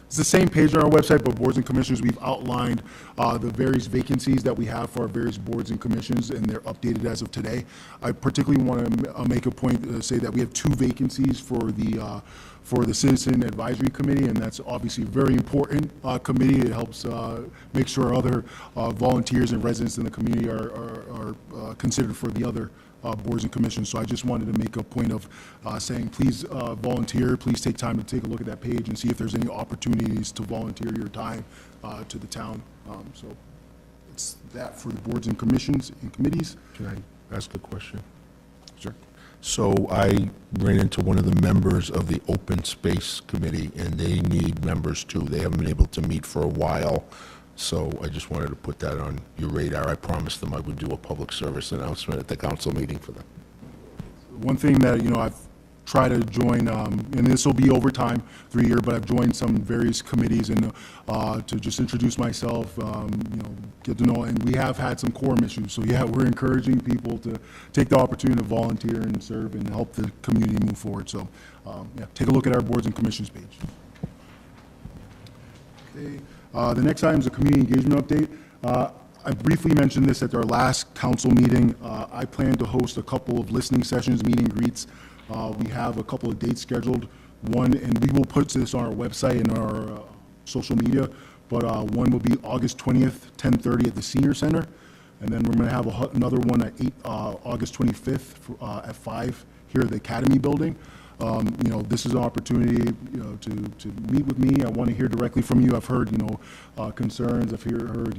it's the same page on our website, but boards and commissions, we've outlined the various vacancies that we have for our various boards and commissions, and they're updated as of today. I particularly want to make a point to say that we have 2 vacancies for the Citizen Advisory Committee, and that's obviously a very important committee. It helps make sure other volunteers and residents in the community are considered for the other boards and commissions. So I just wanted to make a point of saying, please volunteer, please take time to take a look at that page and see if there's any opportunities to volunteer your time to the town. So it's that for the boards and commissions and committees. Can I ask a question? Sure. So I ran into one of the members of the Open Space Committee, and they need members too. They haven't been able to meet for a while. So I just wanted to put that on your radar. I promised them I would do a public service announcement at the council meeting for them. One thing that, I've tried to join, and this will be over time, 3 year, but I've joined some various committees and to just introduce myself, get to know, and we have had some quorum issues. So yeah, we're encouraging people to take the opportunity to volunteer and serve and help the community move forward. So yeah, take a look at our boards and commissions page. Okay. The next item is a community engagement update. I briefly mentioned this at our last council meeting. I plan to host a couple of listening sessions, meet and greets. We have a couple of dates scheduled. One, and we will put this on our website and our social media, but one will be August 20th, 10:30 at the Senior Center. And then we're going to have another one at August 25th at 5 here at the Academy Building. This is an opportunity, to meet with me. I want to hear directly from you. I've heard, concerns. I've heard,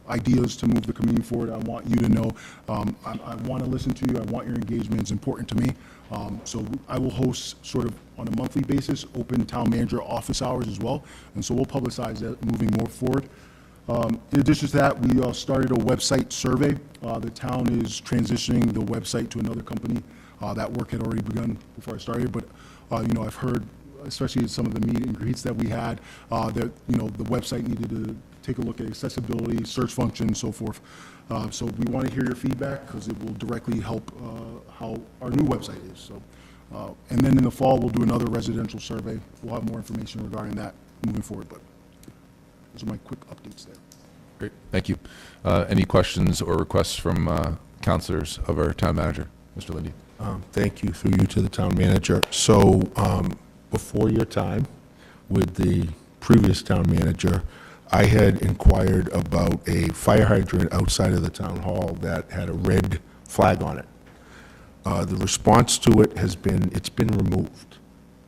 ideas to move the community forward. I want you to know, I want to listen to you. I want your engagement. It's important to me. So I will host sort of on a monthly basis, open town manager office hours as well. And so we'll publicize that moving more forward. In addition to that, we started a website survey. The town is transitioning the website to another company. That work had already begun before I started, but I've heard, especially in some of the meet and greets that we had, that the website needed to take a look at accessibility, search function, and so forth. So we want to hear your feedback because it will directly help how our new website is. So, and then in the fall we'll do another residential survey. We'll have more information regarding that moving forward. But those are my quick updates there. Great, thank you. Any questions or requests from councilors of our town manager, Mr. Lindy? Thank you, through you to the town manager. So before your time with the previous town manager, I had inquired about a fire hydrant outside of the town hall that had a red flag on it. The response to it has been, it's been removed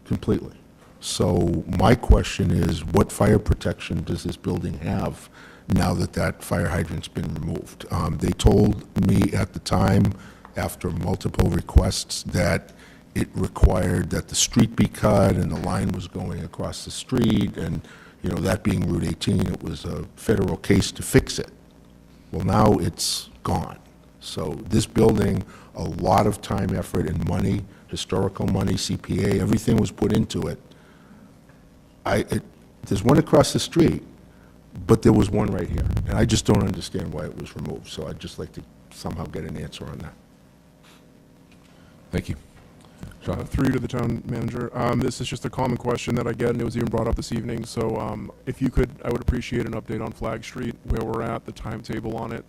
completely. So my question is, what fire protection does this building have now that that fire hydrant's been removed? They told me at the time, after multiple requests, that it required that the street be cut and the line was going across the street, and that being Route 18, it was a federal case to fix it. Well, now it's gone. So this building, a lot of time, effort, and money, historical money, CPA, everything was put into it. There's one across the street, but there was one right here, and I just don't understand why it was removed. So I'd just like to somehow get an answer on that. Thank you. Sean? Through you to the town manager. This is just a common question that I get, and it was even brought up this evening. So if you could, I would appreciate an update on Flag Street, where we're at, the timetable on it.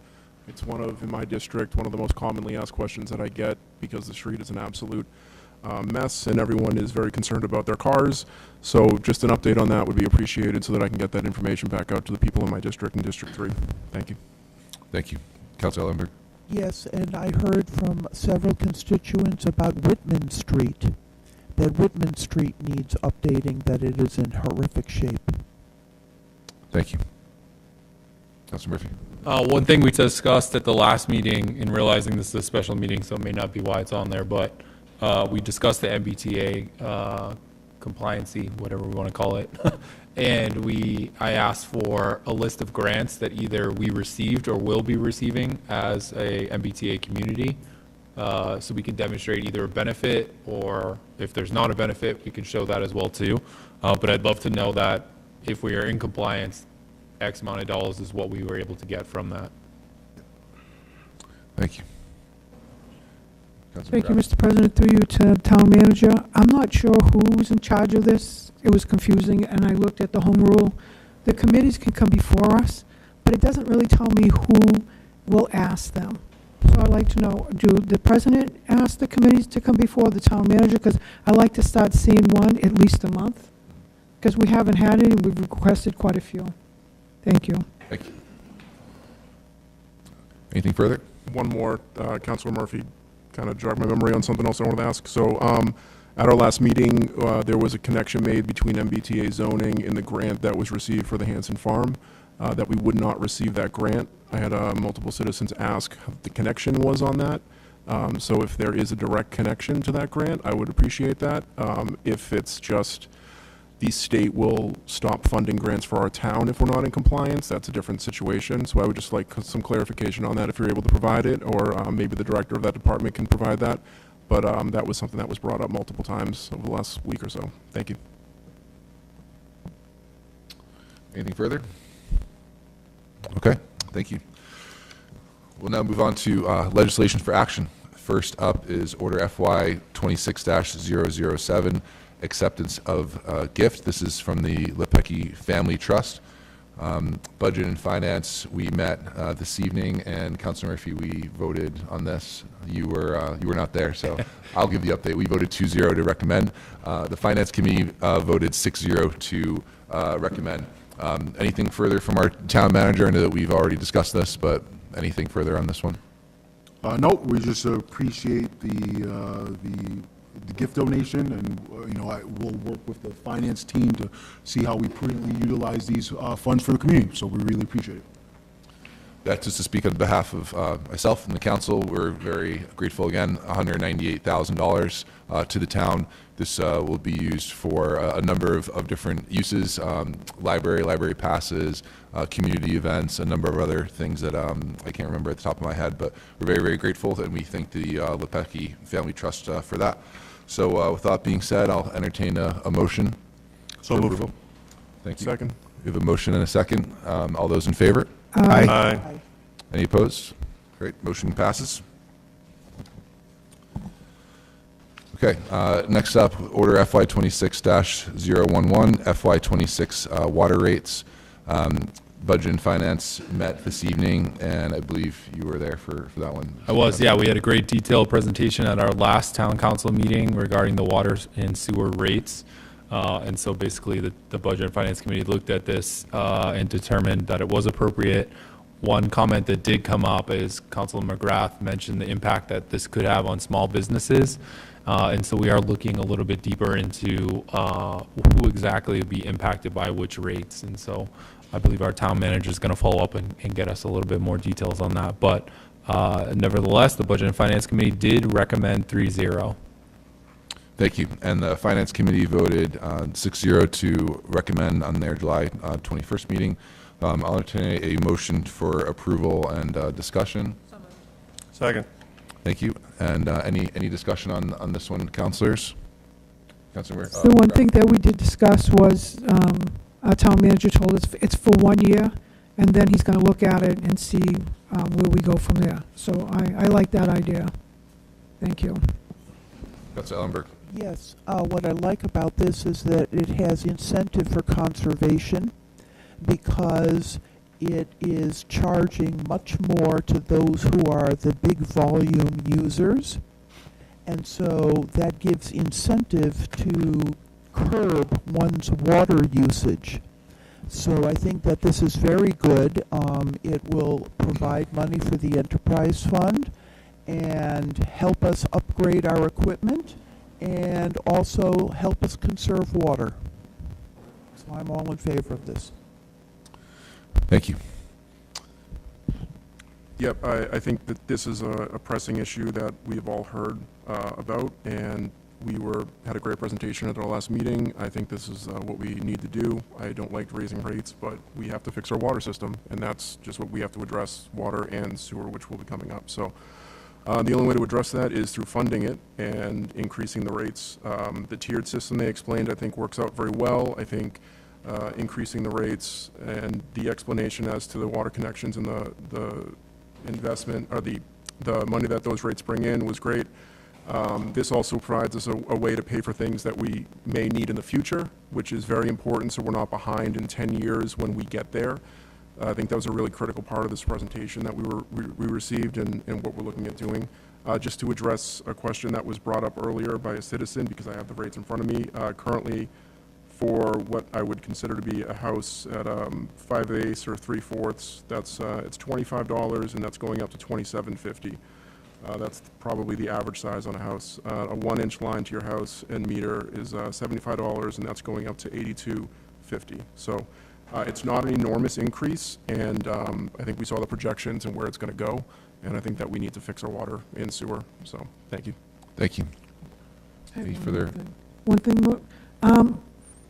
It's in my district, one of the most commonly asked questions that I get, because the street is an absolute mess, and everyone is very concerned about their cars. So just an update on that would be appreciated, so that I can get that information back out to the people in my district in District 3. Thank you. Thank you. Councilor Ellenberg? Yes, and I heard from several constituents about Whitman Street, that Whitman Street needs updating, that it is in horrific shape. Thank you. Councilor Murphy? One thing we discussed at the last meeting, and realizing this is a special meeting, so it may not be why it's on there, but we discussed the MBTA compliancy, whatever we want to call it. And I asked for a list of grants that either we received or will be receiving as a MBTA community, so we can demonstrate either a benefit, or if there's not a benefit, we can show that as well too. But I'd love to know that if we are in compliance, X amount of dollars is what we were able to get from that. Thank you. Thank you, Mr. President. Through you to town manager. I'm not sure who's in charge of this. It was confusing, and I looked at the home rule. The committees can come before us, but it doesn't really tell me who will ask them. So I'd like to know, do the president ask the committees to come before the town manager? Because I like to start seeing one at least a month, because we haven't had it, and we've requested quite a few. Thank you. Thank you. Anything further? One more, Councilor Murphy kind of jogged my memory on something else I wanted to ask. So at our last meeting, there was a connection made between MBTA zoning and the grant that was received for the Hanson Farm, that we would not receive that grant. I had multiple citizens ask what the connection was on that. So if there is a direct connection to that grant, I would appreciate that. If it's just the state will stop funding grants for our town if we're not in compliance. That's a different situation. So I would just like some clarification on that if you're able to provide it, or maybe the director of that department can provide that. But that was something that was brought up multiple times over the last week or so. Thank you. Anything further? Okay, thank you. We'll now move on to legislation for action. First up is Order FY 26-007, acceptance of gift. This is from the Lepecki Family Trust. Budget and Finance, we met this evening, and Councilor Murphy, we voted on this. You were not there, so I'll give the update. We voted 2-0 to recommend. The Finance Committee voted 6-0 to recommend. Anything further from our town manager? I know that we've already discussed this, but anything further on this one? No, we just appreciate the gift donation, and we'll work with the finance team to see how we prudently utilize these funds for the community. So we really appreciate it. That, just to speak on behalf of myself and the council, we're very grateful again. $198,000 to the town. This will be used for a number of different uses: library passes, community events, a number of other things that I can't remember at the top of my head. But we're very, very grateful, and we thank the Lepecki Family Trust for that. So with that being said, I'll entertain a motion. So for moved. approval. Thank you. Second. We have a motion and a second. All those in favor? Aye. Aye. Any opposed? Great, motion passes. Okay, next up, Order FY 26-011, FY 26 water rates. Budget and Finance met this evening, and I believe you were there for that one. I was, yeah. We had a great detailed presentation at our last town council meeting regarding the water and sewer rates. And so basically the Budget and Finance Committee looked at this and determined that it was appropriate. One comment that did come up is Councilor McGrath mentioned the impact that this could have on small businesses. And so we are looking a little bit deeper into who exactly would be impacted by which rates. And so I believe our town manager is going to follow up and get us a little bit more details on that. But nevertheless, the Budget and Finance Committee did recommend 3-0. Thank you. And the Finance Committee voted 6-0 to recommend on their July 21st meeting. I'll entertain a motion for approval and discussion. Second. Thank you. And any discussion on this one, councilors? Councilor The one thing that we did discuss was our town manager told us it's for 1 year, and then he's going to look at it and see where we go from there. So I like that idea. Thank you. Councilor Ellenberg. Yes, what I like about this is that it has incentive for conservation, because it is charging much more to those who are the big volume users. And so that gives incentive to curb one's water usage. So I think that this is very good. It will provide money for the enterprise fund and help us upgrade our equipment and also help us conserve water. So I'm all in favor of this. Thank you. Yep, I think that this is a pressing issue that we've all heard about, and we had a great presentation at our last meeting. I think this is what we need to do. I don't like raising rates, but we have to fix our water system, and that's just what we have to address, water and sewer, which will be coming up. So the only way to address that is through funding it and increasing the rates. The tiered system they explained, I think, works out very well. I think increasing the rates and the explanation as to the water connections and the investment, or the money that those rates bring in, was great. This also provides us a way to pay for things that we may need in the future, which is very important, so we're not behind in 10 years when we get there. I think that was a really critical part of this presentation that we received, and what we're looking at doing. Just to address a question that was brought up earlier by a citizen, because I have the rates in front of me, currently for what I would consider to be a house at 5/8 or 3/4, that's it's $25, and that's going up to $27.50. That's probably the average size on a house. A 1-inch line to your house and meter is $75, and that's going up to $82.50. So it's not an enormous increase, and I think we saw the projections and where it's going to go, and I think that we need to fix our water and sewer. So thank you. Thank you. Any further? One thing more.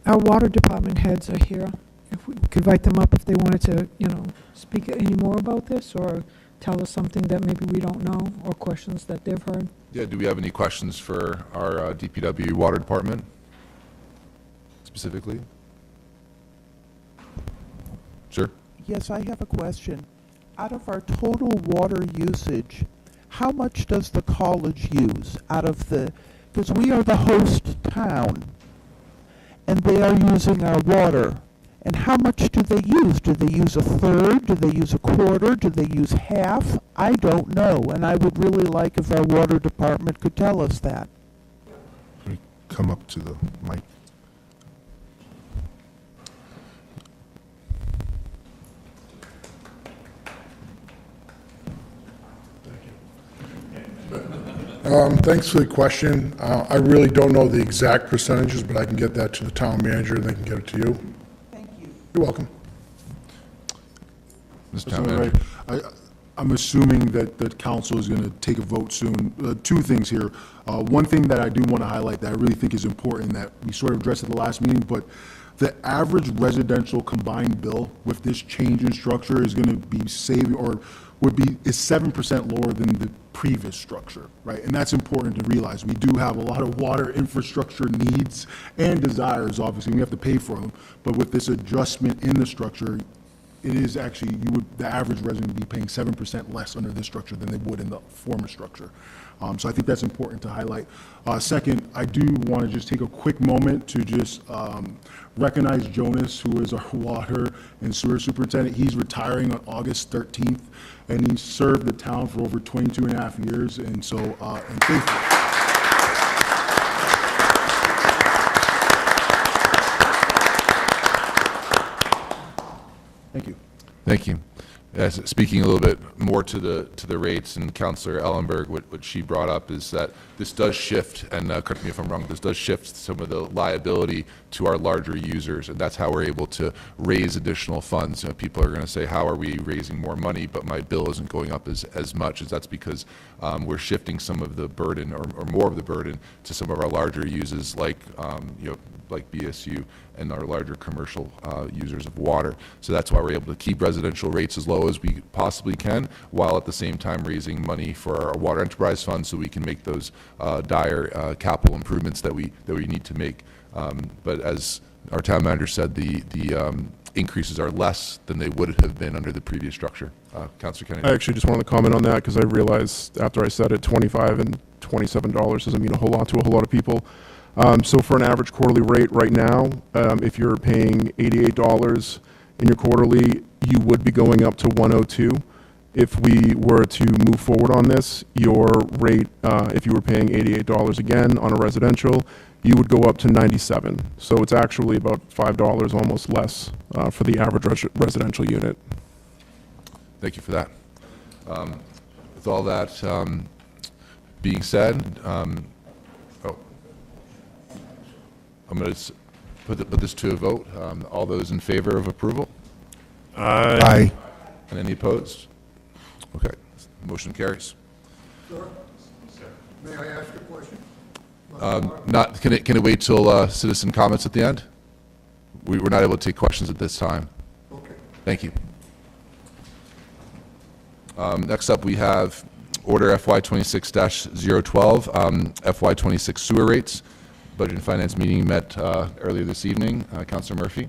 Our water department heads are here. If we could invite them up if they wanted to, speak any more about this, or tell us something that maybe we don't know, or questions that they've heard. Yeah, do we have any questions for our DPW water department specifically? Sure. Yes, I have a question. Out of our total water usage, how much does the college use out of because we are the host town, and they are using our water. And how much do they use? Do they use a third? Do they use a quarter? Do they use half? I don't know, and I would really like if our water department could tell us that. Come up to the mic. Thanks for the question. I really don't know the exact percentages, but I can get that to the town manager, and they can get it to you. Thank you. You're welcome. Mr. So, Town Manager. I'm assuming that the council is going to take a vote soon. Two things here. One thing that I do want to highlight that I really think is important that we sort of addressed at the last meeting, but the average residential combined bill with this change in structure is going to be saving, or is 7% lower than the previous structure, right? And that's important to realize. We do have a lot of water infrastructure needs and desires, obviously, we have to pay for them, but with this adjustment in the structure, it is actually, the average resident would be paying 7% less under this structure than they would in the former structure. So I think that's important to highlight. Second, I do want to just take a quick moment to just recognize Jonas, who is our water and sewer superintendent. He's retiring on August 13th, and he served the town for over 22 and a half years, and so, and thank you. Thank you. Thank you. Yes, speaking a little bit more to the rates, and Councillor Ellenberg, what she brought up is that this does shift, and correct me if I'm wrong, this does shift some of the liability to our larger users, and that's how we're able to raise additional funds. People are going to say, how are we raising more money, but my bill isn't going up as much? That's because we're shifting some of the burden, or more of the burden, to some of our larger users, like like BSU and our larger commercial users of water. So that's why we're able to keep residential rates as low as we possibly can, while at the same time raising money for our water enterprise fund so we can make those dire capital improvements that we need to make. But as our town manager said, the increases are less than they would have been under the previous structure. Councillor Kennedy. I actually just wanted to comment on that because I realized after I said it, $25 and $27 doesn't mean a whole lot to a whole lot of people. So for an average quarterly rate right now, if you're paying $88 in your quarterly, you would be going up to $102. If we were to move forward on this, your rate, if you were paying $88 again on a residential, you would go up to $97. So it's actually about $5 almost less for the average residential unit. Thank you for that. With all that being said, I'm going to put this to a vote. All those in favor of approval? Aye. Aye. And any opposed? Okay, motion carries. Sir, may I ask a question? Can it wait till citizen comments at the end? We're not able to take questions at this time. Okay. Thank you. Next up, we have Order FY 26-012, FY 26 sewer rates. Budget and Finance meeting met earlier this evening. Councilor Murphy.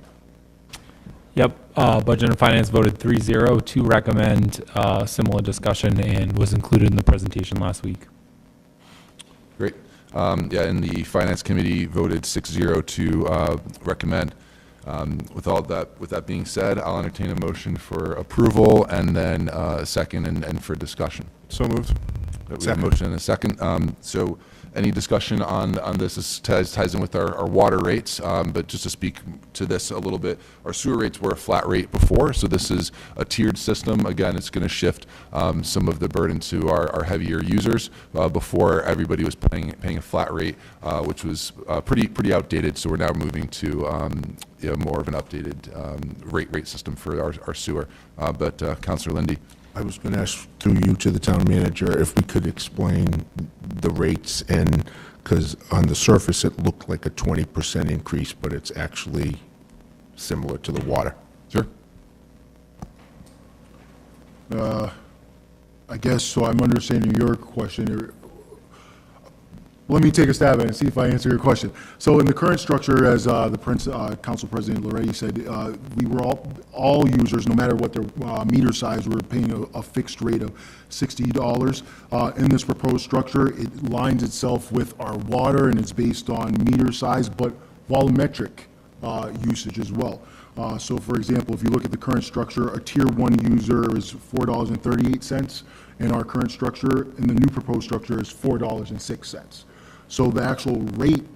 Yep, Budget and Finance voted 3-0 to recommend similar discussion and was included in the presentation last week. Great. Yeah, and the Finance Committee voted 6-0 to recommend. With that being said, I'll entertain a motion for approval and then a second and for discussion. So moved. We have a motion and a second. So any discussion on this? This ties in with our water rates, but just to speak to this a little bit, our sewer rates were a flat rate before, so this is a tiered system. Again, it's going to shift some of the burden to our heavier users. Before, everybody was paying a flat rate, which was pretty outdated, so we're now moving to more of an updated rate system for our sewer. But Councillor Lindy. I was going to ask through you to the town manager if we could explain the rates and Because on the surface, it looked like a 20% increase, but it's actually similar to the water. Sure. I guess, so I'm understanding your question. Let me take a stab at it and see if I answer your question. So in the current structure, as Council President Loretti said, we were all users, no matter what their meter size, were paying a fixed rate of $60. In this proposed structure, it lines itself with our water, and it's based on meter size, but volumetric usage as well. So for example, if you look at the current structure, a Tier 1 user is $4.38. In our current structure, and the new proposed structure is $4.06. So the actual rate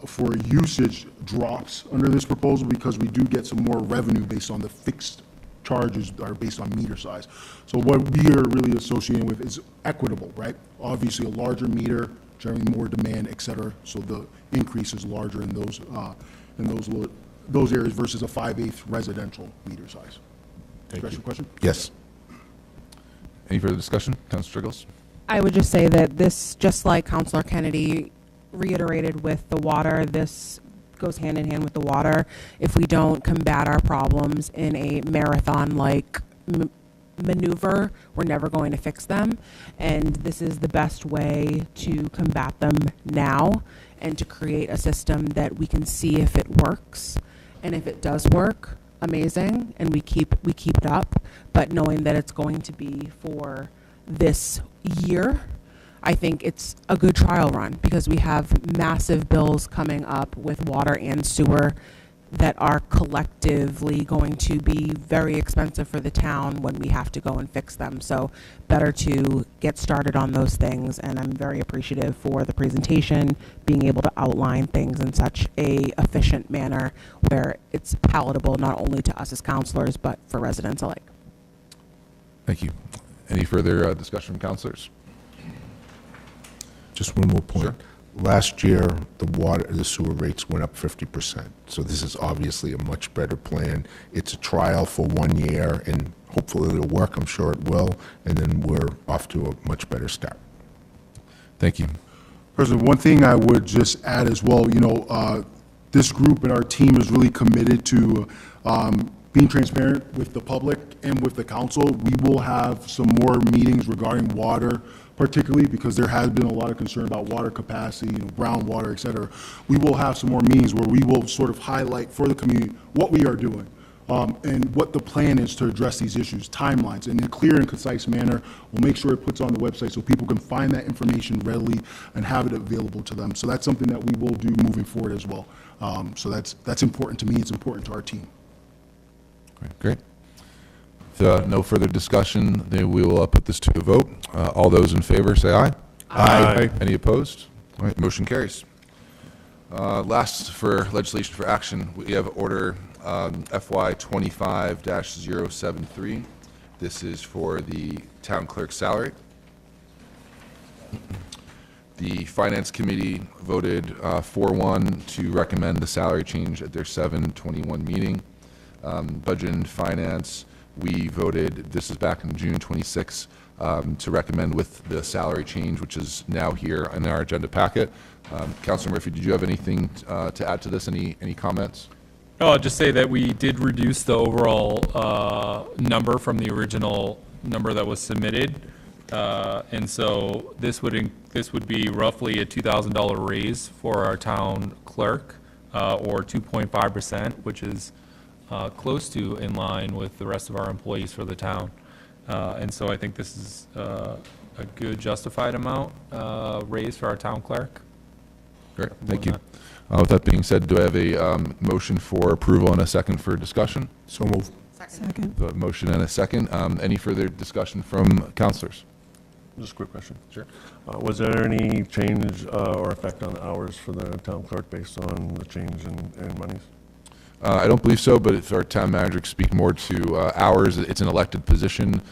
for usage drops under this proposal because we do get some more revenue based on the fixed charges that are based on meter size. So what we are really associating with is equitable, right? Obviously, a larger meter, generating more demand, et cetera, so the increase is larger in those areas versus a 5/8 residential meter size. Special question? Yes. Any further discussion? Councilor Striggles? I would just say that this, just like Councilor Kennedy reiterated with the water, this goes hand in hand with the water. If we don't combat our problems in a marathon-like maneuver, we're never going to fix them. And this is the best way to combat them now and to create a system that we can see if it works. And if it does work, amazing, and we keep it up. But knowing that it's going to be for this year, I think it's a good trial run because we have massive bills coming up with water and sewer that are collectively going to be very expensive for the town when we have to go and fix them. So better to get started on those things, and I'm very appreciative for the presentation, being able to outline things in such a efficient manner where it's palatable not only to us as counselors but for residents alike. Thank you. Any further discussion from councilors? Just one more point. Sure. Last year, the sewer rates went up 50%. So this is obviously a much better plan. It's a trial for 1 year, and hopefully it'll work. I'm sure it will. And then we're off to a much better start. Thank you. President, one thing I would just add as well, this group and our team is really committed to being transparent with the public and with the council. We will have some more meetings regarding water, particularly because there has been a lot of concern about water capacity, groundwater, et cetera. We will have some more meetings where we will sort of highlight for the community what we are doing and what the plan is to address these issues, timelines, and in a clear and concise manner. We'll make sure it puts on the website so people can find that information readily and have it available to them. So that's something that we will do moving forward as well. So that's important to me. It's important to our team. Great. If no further discussion, then we will put this to a vote. All those in favor, say aye. Aye. Any opposed? All right, motion carries. Last for legislation for action, we have order FY 25-073. This is for the town clerk's salary. The Finance Committee voted 4-1 to recommend the salary change at their 7/21 meeting. Budget and Finance, we voted, this is back in June 26, to recommend with the salary change, which is now here in our agenda packet. Councilor Murphy, did you have anything to add to this? Any comments? No, I'll just say that we did reduce the overall number from the original number that was submitted. And so this would be roughly a $2,000 raise for our town clerk, or 2.5%, which is close to in line with the rest of our employees for the town. And so I think this is a good justified amount raise for our town clerk. Great, thank you. With that being said, do I have a motion for approval and a second for discussion? So moved. Second. A motion and a second. Any further discussion from councilors? Just a quick question. Sure. Was there any change or effect on hours for the town clerk based on the change in monies? I don't believe so, but if our town manager could speak more to hours, it's an elected position,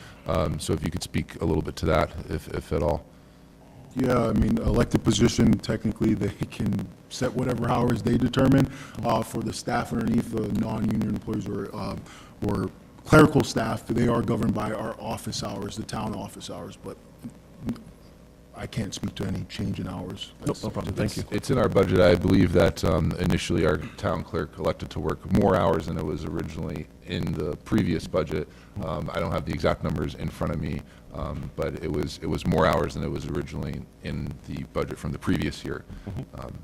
so if you could speak a little bit to that, if at all. Yeah, I mean, elected position, technically, they can set whatever hours they determine. For the staff underneath, the non-union employees or clerical staff, they are governed by our office hours, the town office hours, but I can't speak to any change in hours. Nope, no problem, thank you. It's in our budget. I believe that initially our town clerk elected to work more hours than it was originally in the previous budget. I don't have the exact numbers in front of me, but it was more hours than it was originally in the budget from the previous year.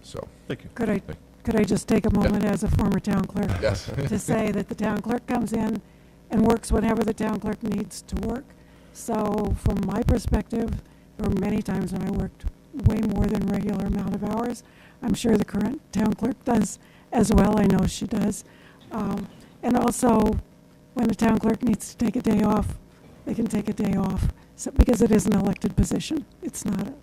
So. Thank you. Could I just take a moment as a former town clerk? Yes. To say that the town clerk comes in and works whenever the town clerk needs to work. So from my perspective, there were many times when I worked way more than regular amount of hours. I'm sure the current town clerk does as well. I know she does. And also, when the town clerk needs to take a day off, they can take a day off, because it is an elected position. It's not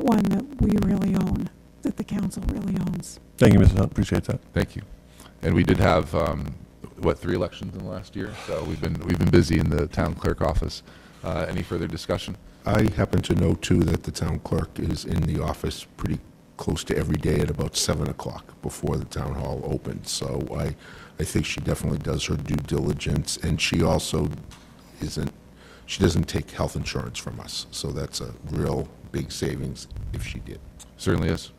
one that we really own, that the council really owns. Thank you, Mrs. Hunt, appreciate that. Thank you. And we did have, 3 elections in the last year? So we've been busy in the town clerk office. Any further discussion? I happen to know, too, that the town clerk is in the office pretty close to every day at about 7 o'clock before the town hall opens. So I think she definitely does her due diligence, and she also she doesn't take health insurance from us. So that's a real big savings if she did. Certainly is.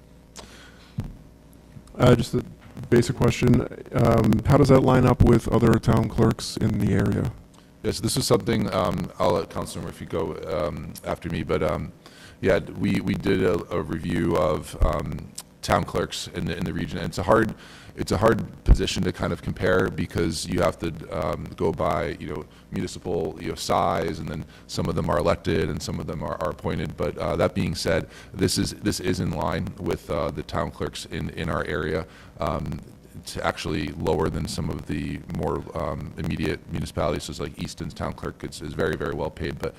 Just a basic question. How does that line up with other town clerks in the area? Yes, this is something, I'll let Councilor Murphy go after me, but yeah, we did a review of town clerks in the region, and it's a hard position to kind of compare, because you have to go by municipal size, and then some of them are elected and some of them are appointed. But that being said, this is in line with the town clerks in our area. It's actually lower than some of the more immediate municipalities. So like Easton's town clerk is very, very well paid, but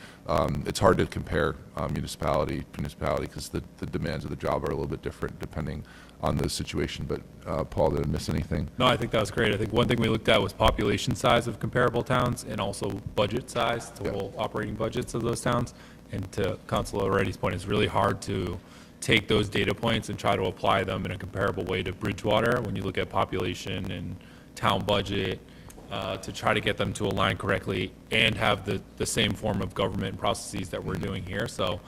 it's hard to compare municipality because the demands of the job are a little bit different depending on the situation. But Paul, did I miss anything? No, I think that was great. I think one thing we looked at was population size of comparable towns and also budget size, total operating budgets of those towns. And to Councilor Reddy's point, it's really hard to take those data points and try to apply them in a comparable way to Bridgewater when you look at population and town budget, to try to get them to align correctly and have the same form of government processes that we're doing here. So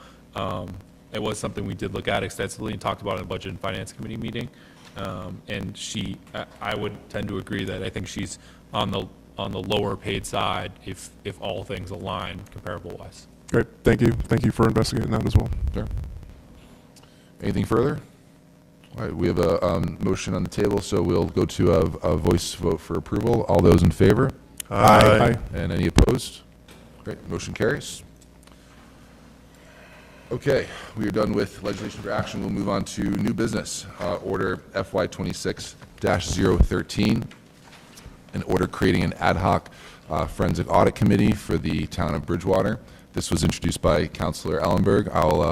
it was something we did look at extensively and talked about in the Budget and Finance Committee meeting. And I would tend to agree that I think she's on the lower paid side if all things align comparable wise. Great, thank you. Thank you for investigating that as well. Sure. Anything further? All right, we have a motion on the table, so we'll go to a voice vote for approval. All those in favor? Aye. And any opposed? Great, motion carries. Okay, we are done with legislation for action. We'll move on to new business. Order FY 26-013, an order creating an ad hoc forensic audit committee for the town of Bridgewater. This was introduced by Councilor Ellenberg. I'll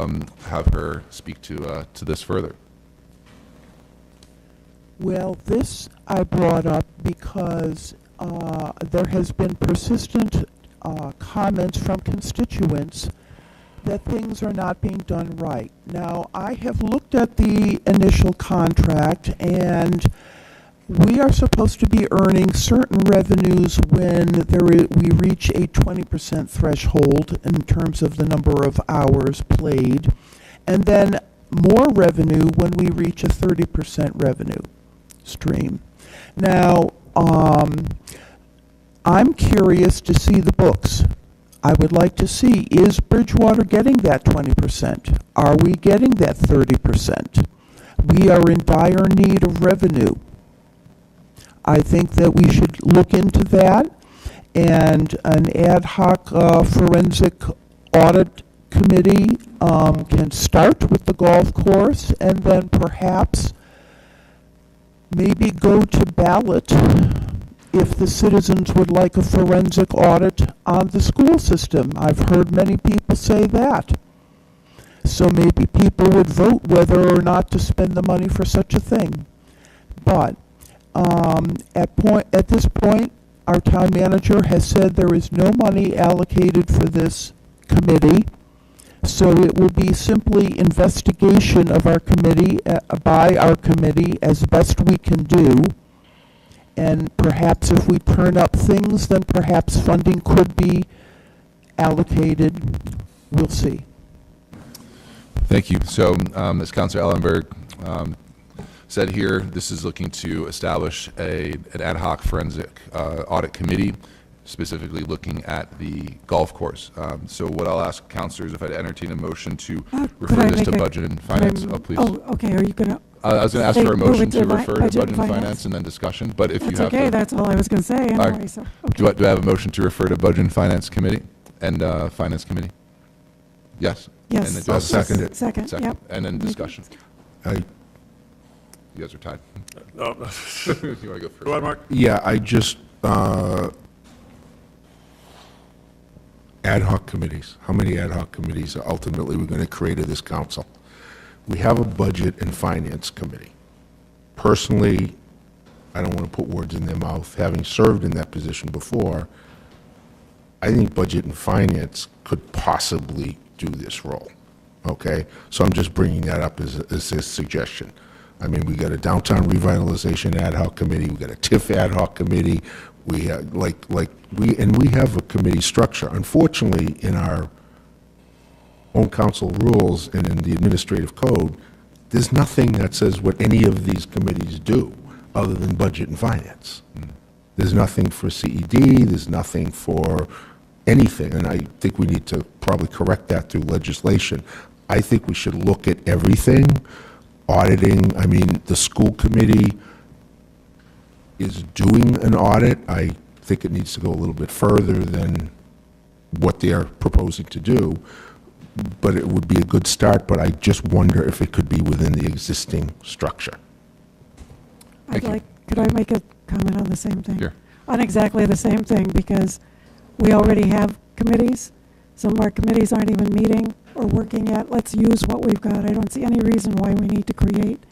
have her speak to this further. Well, this I brought up because there has been persistent comments from constituents that things are not being done right. Now, I have looked at the initial contract, and we are supposed to be earning certain revenues when we reach a 20% threshold in terms of the number of hours played, and then more revenue when we reach a 30% revenue stream. Now, I'm curious to see the books. I would like to see, is Bridgewater getting that 20%? Are we getting that 30%? We are in dire need of revenue. I think that we should look into that, and an ad hoc forensic audit committee can start with the golf course, and then perhaps maybe go to ballot if the citizens would like a forensic audit on the school system. I've heard many people say that. So maybe people would vote whether or not to spend the money for such a thing. But at this point, our town manager has said there is no money allocated for this committee, so it will be simply investigation of our committee, by our committee, as best we can do. And perhaps if we turn up things, then perhaps funding could be allocated. We'll see. Thank you. So, as Councilor Ellenberg said here, this is looking to establish an ad hoc forensic audit committee, specifically looking at the golf course. So what I'll ask councilors if I'd entertain a motion to refer this to Budget and Finance. Oh, please. Oh, okay, are you going to? I was going to ask for a motion to refer to Budget and Finance and then discussion, but if you have. That's okay, that's all I was going to say anyway, right. so. Do I have a motion to refer to Budget and Finance Committee and Finance Committee? Yes? Yes. And then do I have a Second it. Second, yep. And then discussion. I- You guys are tied. No. You want to go first? Go ahead, Mark. Yeah, I just, ad hoc committees. How many ad hoc committees are ultimately we're going to create of this council? We have a Budget and Finance Committee. Personally, I don't want to put words in their mouth, having served in that position before, I think Budget and Finance could possibly do this role, okay? So I'm just bringing that up as a suggestion. I mean, we got a Downtown Revitalization Ad Hoc Committee, we got a TIF Ad Hoc Committee, we have, we have a committee structure. Unfortunately, in our own council rules and in the administrative code, there's nothing that says what any of these committees do other than Budget and Finance. There's nothing for CED, there's nothing for anything, and I think we need to probably correct that through legislation. I think we should look at everything, auditing. I mean, the school committee is doing an audit. I think it needs to go a little bit further than what they're proposing to do, but it would be a good start, but I just wonder if it could be within the existing structure. Could I make a comment on the same thing? Sure. On exactly the same thing, because we already have committees. Some of our committees aren't even meeting or working yet. Let's use what we've got. I don't see any reason why we need to create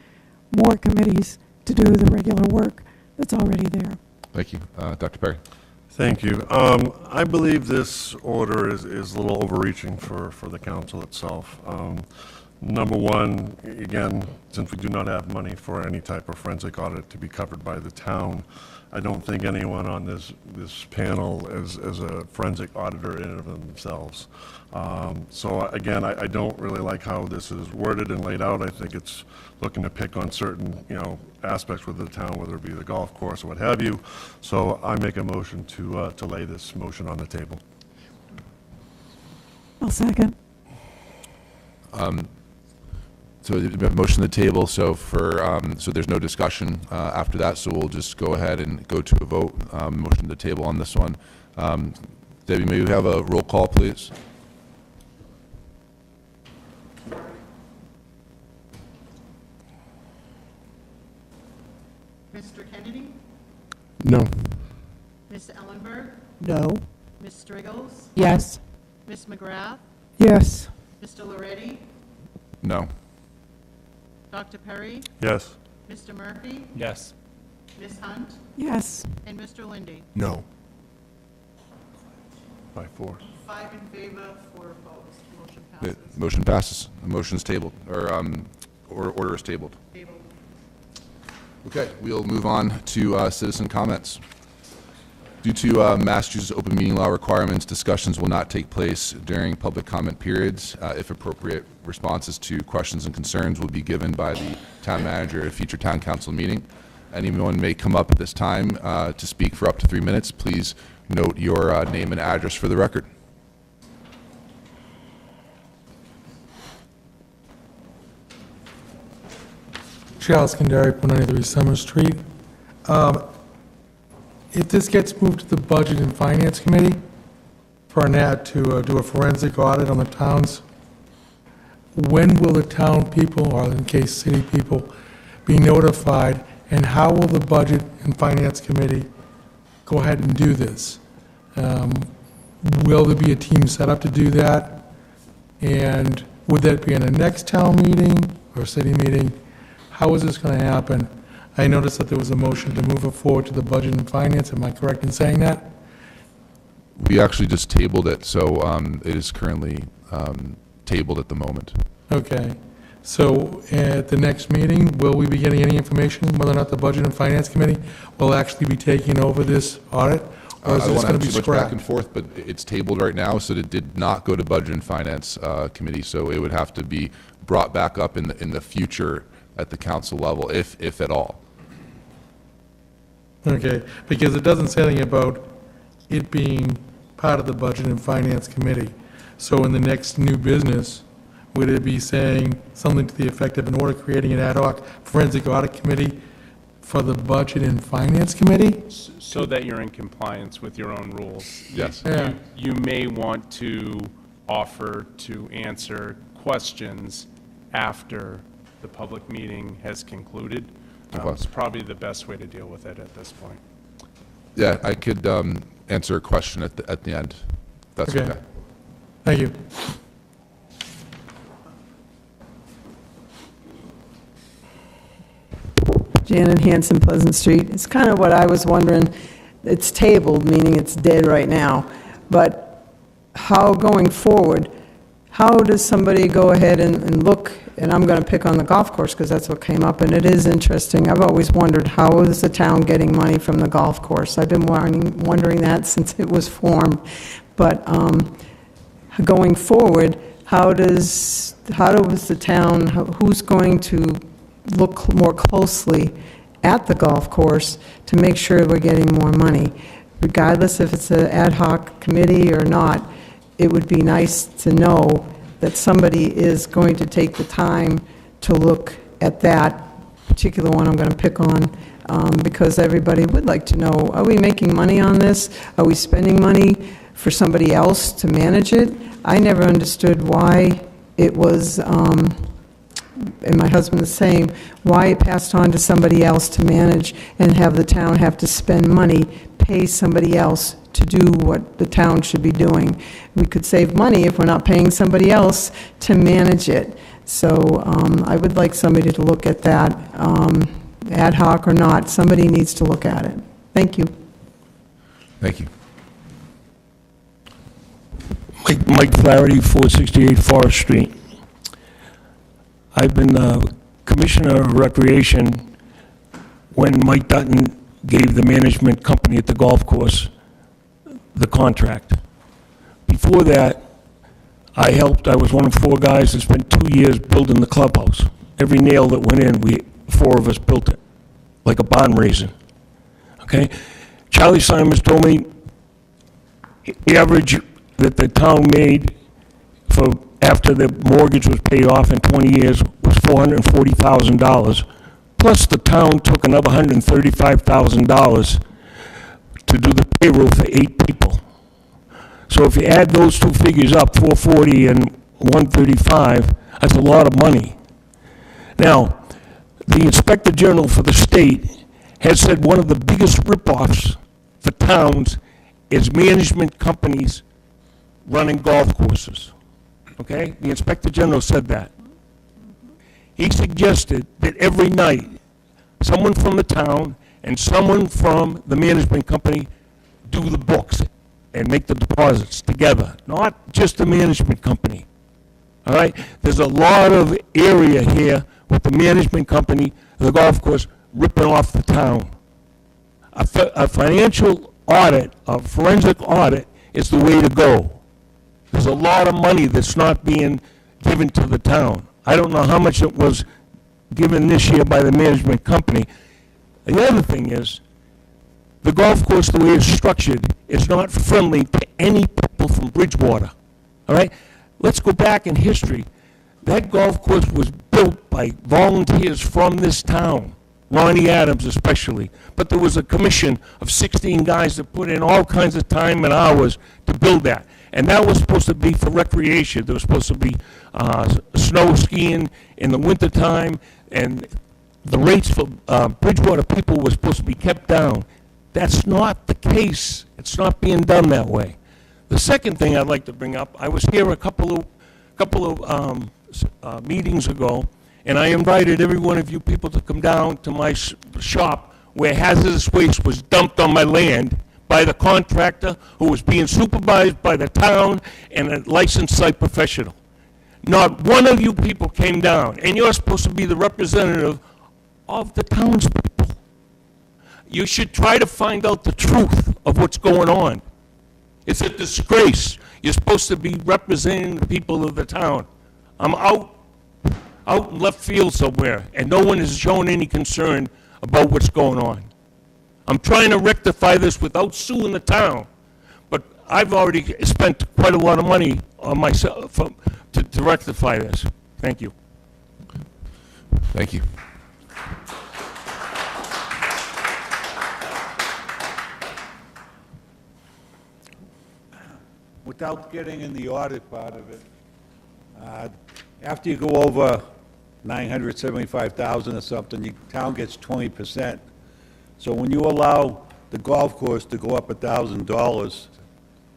more committees to do the regular work that's already there. Thank you. Dr. Perry. Thank you. I believe this order is a little overreaching for the council itself. Number one, again, since we do not have money for any type of forensic audit to be covered by the town, I don't think anyone on this panel is a forensic auditor in and of themselves. So again, I don't really like how this is worded and laid out. I think it's looking to pick on certain, aspects within the town, whether it be the golf course or what have you. So I make a motion to lay this motion on the table. I'll second. So the motion on the table, so so there's no discussion after that, so we'll just go ahead and go to a vote. Motion to the table on this one. Debbie, may we have a roll call, please? Mr. Kennedy? No. Ms. Ellenberg? No. Ms. Striggles? Yes. Ms. McGrath? Yes. Mr. Loretti? No. Dr. Perry? Yes. Mr. Murphy? Yes. Ms. Hunt? Yes. And Mr. Lindy? No. By 4. 5 in favor, 4 opposed. Motion The passes. motion passes. The motion's tabled, or order is tabled. Tabled. Okay, we'll move on to citizen comments. Due to Massachusetts open meeting law requirements, discussions will not take place during public comment periods. If appropriate, responses to questions and concerns will be given by the town manager at a future town council meeting. Anyone may come up at this time to speak for up to 3 minutes. Please note your name and address for the record. Charles Kendari, 193 Summer Street. If this gets moved to the Budget and Finance Committee for an ad to do a forensic audit on the towns, when will the town people, or in case city people, be notified, and how will the Budget and Finance Committee go ahead and do this? Will there be a team set up to do that? And would that be in the next town meeting or city meeting? How is this going to happen? I noticed that there was a motion to move it forward to the Budget and Finance. Am I correct in saying that? We actually just tabled it, so it is currently tabled at the moment. Okay. So at the next meeting, will we be getting any information whether or not the Budget and Finance Committee will actually be taking over this audit? Or I is don't this want to going have to be too much back scrapped? and forth, but it's tabled right now, so it did not go to Budget and Finance Committee, so it would have to be brought back up in the future at the council level, if at all. Okay, because it doesn't say anything about it being part of the Budget and Finance Committee. So in the next new business, would it be saying something to the effect of, in order creating an ad hoc forensic audit committee for the Budget and Finance Committee? So that you're in compliance with your own rules. Yes. Yeah. You may want to offer to answer questions after the public meeting has concluded. It's probably the best way to deal with it at this point. Yeah, I could answer a question at the end. That's okay. Thank you. Janet Hanson, Pleasant Street. It's kind of what I was wondering. It's tabled, meaning it's dead right now. But how going forward, how does somebody go ahead and look, and I'm going to pick on the golf course because that's what came up, and it is interesting. I've always wondered, how is the town getting money from the golf course? I've been wondering that since it was formed. But going forward, how does the town, who's going to look more closely at the golf course to make sure we're getting more money? Regardless if it's an ad hoc committee or not, it would be nice to know that somebody is going to take the time to look at that particular one I'm going to pick on, because everybody would like to know, are we making money on this? Are we spending money for somebody else to manage it? I never understood why it was, and my husband the same, why it passed on to somebody else to manage and have the town have to spend money, pay somebody else to do what the town should be doing. We could save money if we're not paying somebody else to manage it. So I would like somebody to look at that, ad hoc or not. Somebody needs to look at it. Thank you. Thank you. Mike Flaherty, 468 Forest Street. I've been Commissioner of Recreation when Mike Dutton gave the management company at the golf course the contract. Before that, I was one of 4 guys that spent 2 years building the clubhouse. Every nail that went in, 4 of us built it, like a barn raising. Okay? Charlie Simons told me the average that the town made for after the mortgage was paid off in 20 years was $440,000. Plus the town took another $135,000 to do the payroll for 8 people. So if you add those 2 figures up, 440 and 135, that's a lot of money. Now, the Inspector General for the state has said one of the biggest ripoffs for towns is management companies running golf courses. Okay? The Inspector General said that. He suggested that every night, someone from the town and someone from the management company do the books and make the deposits together, not just the management company. All right? There's a lot of area here with the management company, the golf course, ripping off the town. A financial audit, a forensic audit is the way to go. There's a lot of money that's not being given to the town. I don't know how much it was given this year by the management company. The other thing is, the golf course, the way it's structured, is not friendly to any people from Bridgewater. All right? Let's go back in history. That golf course was built by volunteers from this town, Ronnie Adams especially. But there was a commission of 16 guys that put in all kinds of time and hours to build that. And that was supposed to be for recreation. There was supposed to be snow skiing in the wintertime, and the rates for Bridgewater people were supposed to be kept down. That's not the case. It's not being done that way. The second thing I'd like to bring up, I was here a couple of meetings ago, and I invited every one of you people to come down to my shop where hazardous waste was dumped on my land by the contractor who was being supervised by the town and a licensed site professional. Not one of you people came down, and you're supposed to be the representative of the townspeople. You should try to find out the truth of what's going on. It's a disgrace. You're supposed to be representing the people of the town. I'm out. out in left field somewhere, and no one has shown any concern about what's going on. I'm trying to rectify this without suing the town, but I've already spent quite a lot of money on myself to rectify this. Thank you. Thank you. Without getting in the audit part of it, after you go over 975,000 or something, your town gets 20%. So when you allow the golf course to go up $1,000,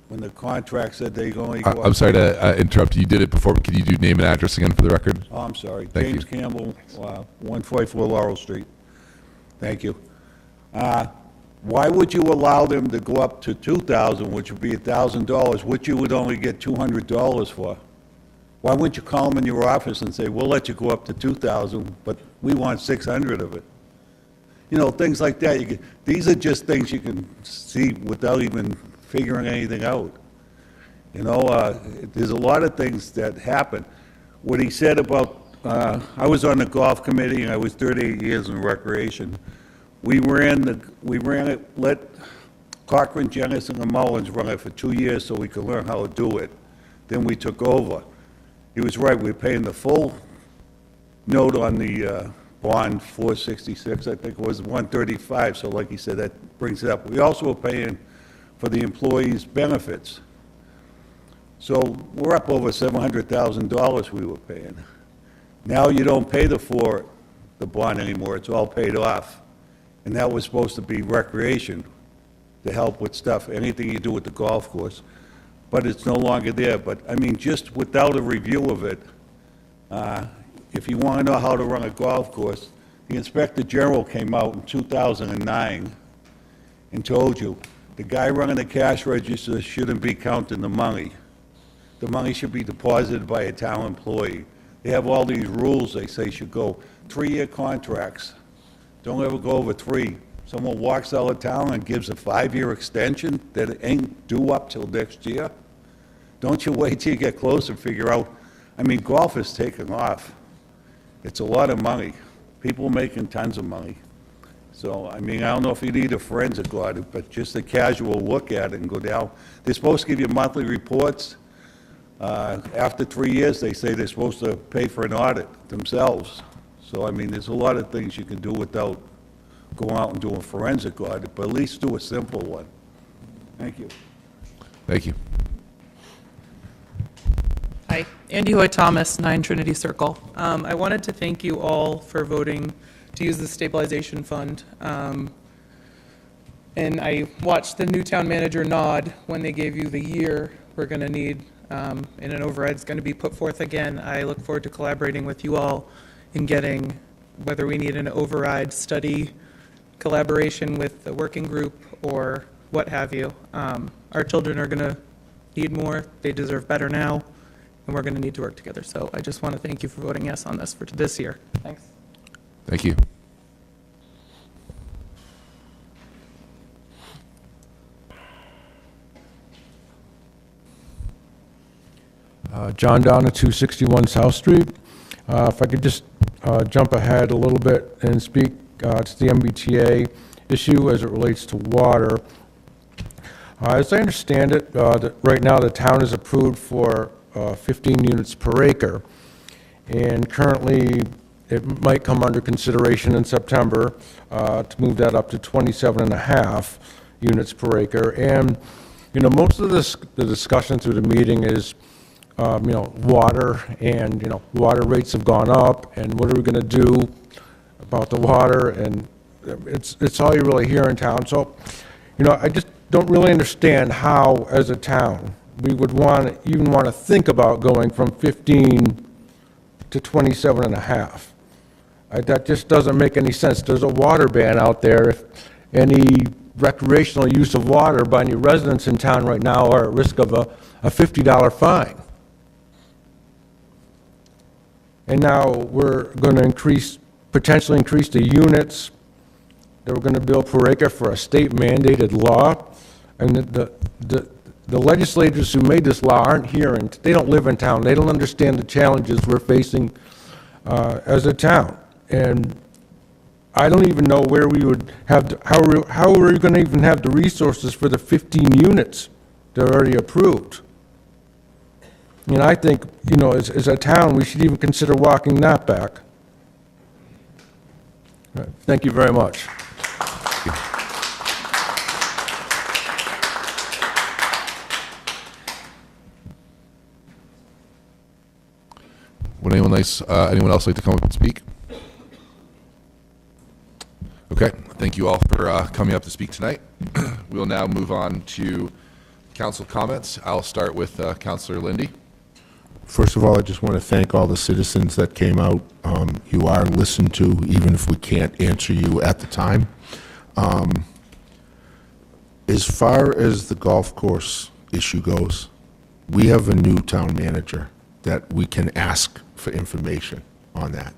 when the contract said they only go up... I'm sorry to interrupt. You did it before, but can you do name and address again for the record? Oh, I'm sorry. Thank James you. Campbell, 144 Laurel Street. Thank you. Why would you allow them to go up to $2,000, which would be $1,000, which you would only get $200 for? Why wouldn't you call them in your office and say, we'll let you go up to $2,000, but we want 600 of it? You know, things like that. These are just things you can see without even figuring anything out. You know, there's a lot of things that happen. What he said about, I was on the golf committee and I was 38 years in recreation. We ran it, let Cochran, Jennison, and Mullins run it for 2 years so we could learn how to do it. Then we took over. He was right, we were paying the full note on the bond, 466, I think it was 135, so like he said, that brings it up. We also were paying for the employees' benefits. So we're up over $700,000 we were paying. Now you don't pay the bond anymore, it's all paid off. And that was supposed to be recreation, to help with stuff, anything you do with the golf course. But it's no longer there. But, I mean, just without a review of it, if you want to know how to run a golf course, the Inspector General came out in 2009 and told you, the guy running the cash register shouldn't be counting the money. The money should be deposited by a town employee. They have all these rules they say should go, 3-year contracts. Don't ever go over 3. Someone walks out of town and gives a 5-year extension that ain't due up till next year. Don't you wait till you get close and figure out, I mean, golf is taking off. It's a lot of money. People are making tons of money. So, I mean, I don't know if you need a forensic audit, but just a casual look at it and go down. They're supposed to give you monthly reports. After 3 years, they say they're supposed to pay for an audit themselves. So, I mean, there's a lot of things you can do without going out and doing a forensic audit, but at least do a simple one. Thank you. Thank you. Hi, Andy Hoy Thomas, 9 Trinity Circle. I wanted to thank you all for voting to use the stabilization fund. And I watched the new town manager nod when they gave you the year we're going to need, and an override's going to be put forth again. I look forward to collaborating with you all in getting, whether we need an override study, collaboration with the working group, or what have you. Our children are going to need more. They deserve better now, and we're going to need to work together. So I just want to thank you for voting yes on this for this year. Thanks. Thank you. John Donna, 261 South Street. If I could just jump ahead a little bit and speak to the MBTA issue as it relates to water. As I understand it, right now the town is approved for 15 units per acre, and currently it might come under consideration in September to move that up to 27.5 units per acre. And, you know, most of the discussion through the meeting is you know, water, and, you know, water rates have gone up, and what are we going to do about the water, and it's all you really hear in town. So, you know, I just don't really understand how, as a town, we would even want to think about going from 15 to 27.5. That just doesn't make any sense. There's a water ban out there. If any recreational use of water by any residents in town right now are at risk of a $50 fine. And now we're going to potentially increase the units that we're going to build per acre for a state mandated law. And the legislators who made this law aren't here, and they don't live in town. They don't understand the challenges we're facing as a town. And I don't even know where we would have, how are we going to even have the resources for the 15 units that are already approved? And I think, you know, as a town, we should even consider walking that back. Thank you very much. Would anyone else like to come up and speak? Okay, thank you all for coming up to speak tonight. We'll now move on to council comments. I'll start with Councillor Lindy. First of all, I just want to thank all the citizens that came out. You are listened to, even if we can't answer you at the time. As far as the golf course issue goes, we have a new town manager that we can ask for information on that.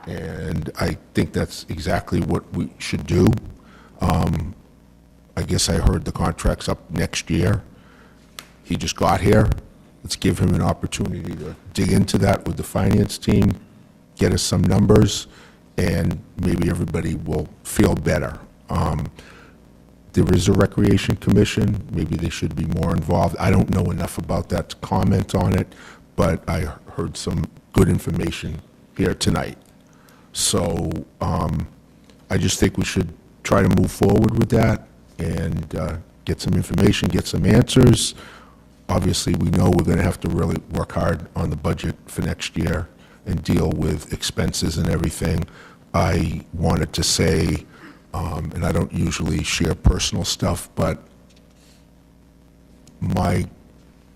And I think that's exactly what we should do. I guess I heard the contract's up next year. He just got here. Let's give him an opportunity to dig into that with the finance team, get us some numbers, and maybe everybody will feel better. There is a recreation commission. Maybe they should be more involved. I don't know enough about that to comment on it, but I heard some good information here tonight. So I just think we should try to move forward with that and get some information, get some answers. Obviously, we know we're going to have to really work hard on the budget for next year and deal with expenses and everything. I wanted to say, and I don't usually share personal stuff, but my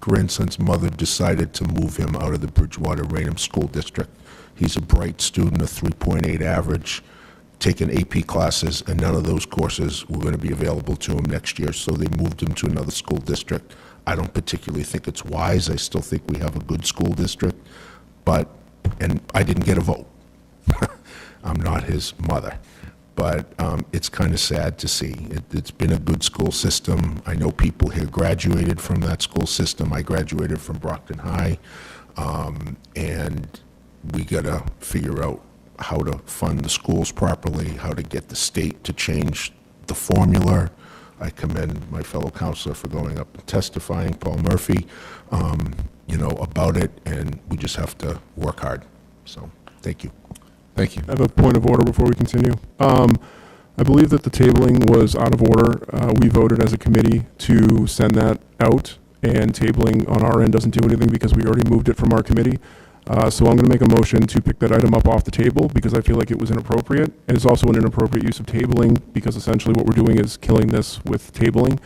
grandson's mother decided to move him out of the Bridgewater-Raynham School District. He's a bright student, a 3.8 average, taking AP classes, and none of those courses were going to be available to him next year, so they moved him to another school district. I don't particularly think it's wise. I still think we have a good school district, and I didn't get a vote. I'm not his mother. But it's kind of sad to see. It's been a good school system. I know people here graduated from that school system. I graduated from Brockton High. And we got to figure out how to fund the schools properly, how to get the state to change the formula. I commend my fellow counselor for going up and testifying, Paul Murphy, about it, and we just have to work hard. So, thank you. Thank you. I have a point of order before we continue. I believe that the tabling was out of order. We voted as a committee to send that out, and tabling on our end doesn't do anything because we already moved it from our committee. So I'm going to make a motion to pick that item up off the table because I feel like it was inappropriate. And it's also an inappropriate use of tabling because essentially what we're doing is killing this with tabling.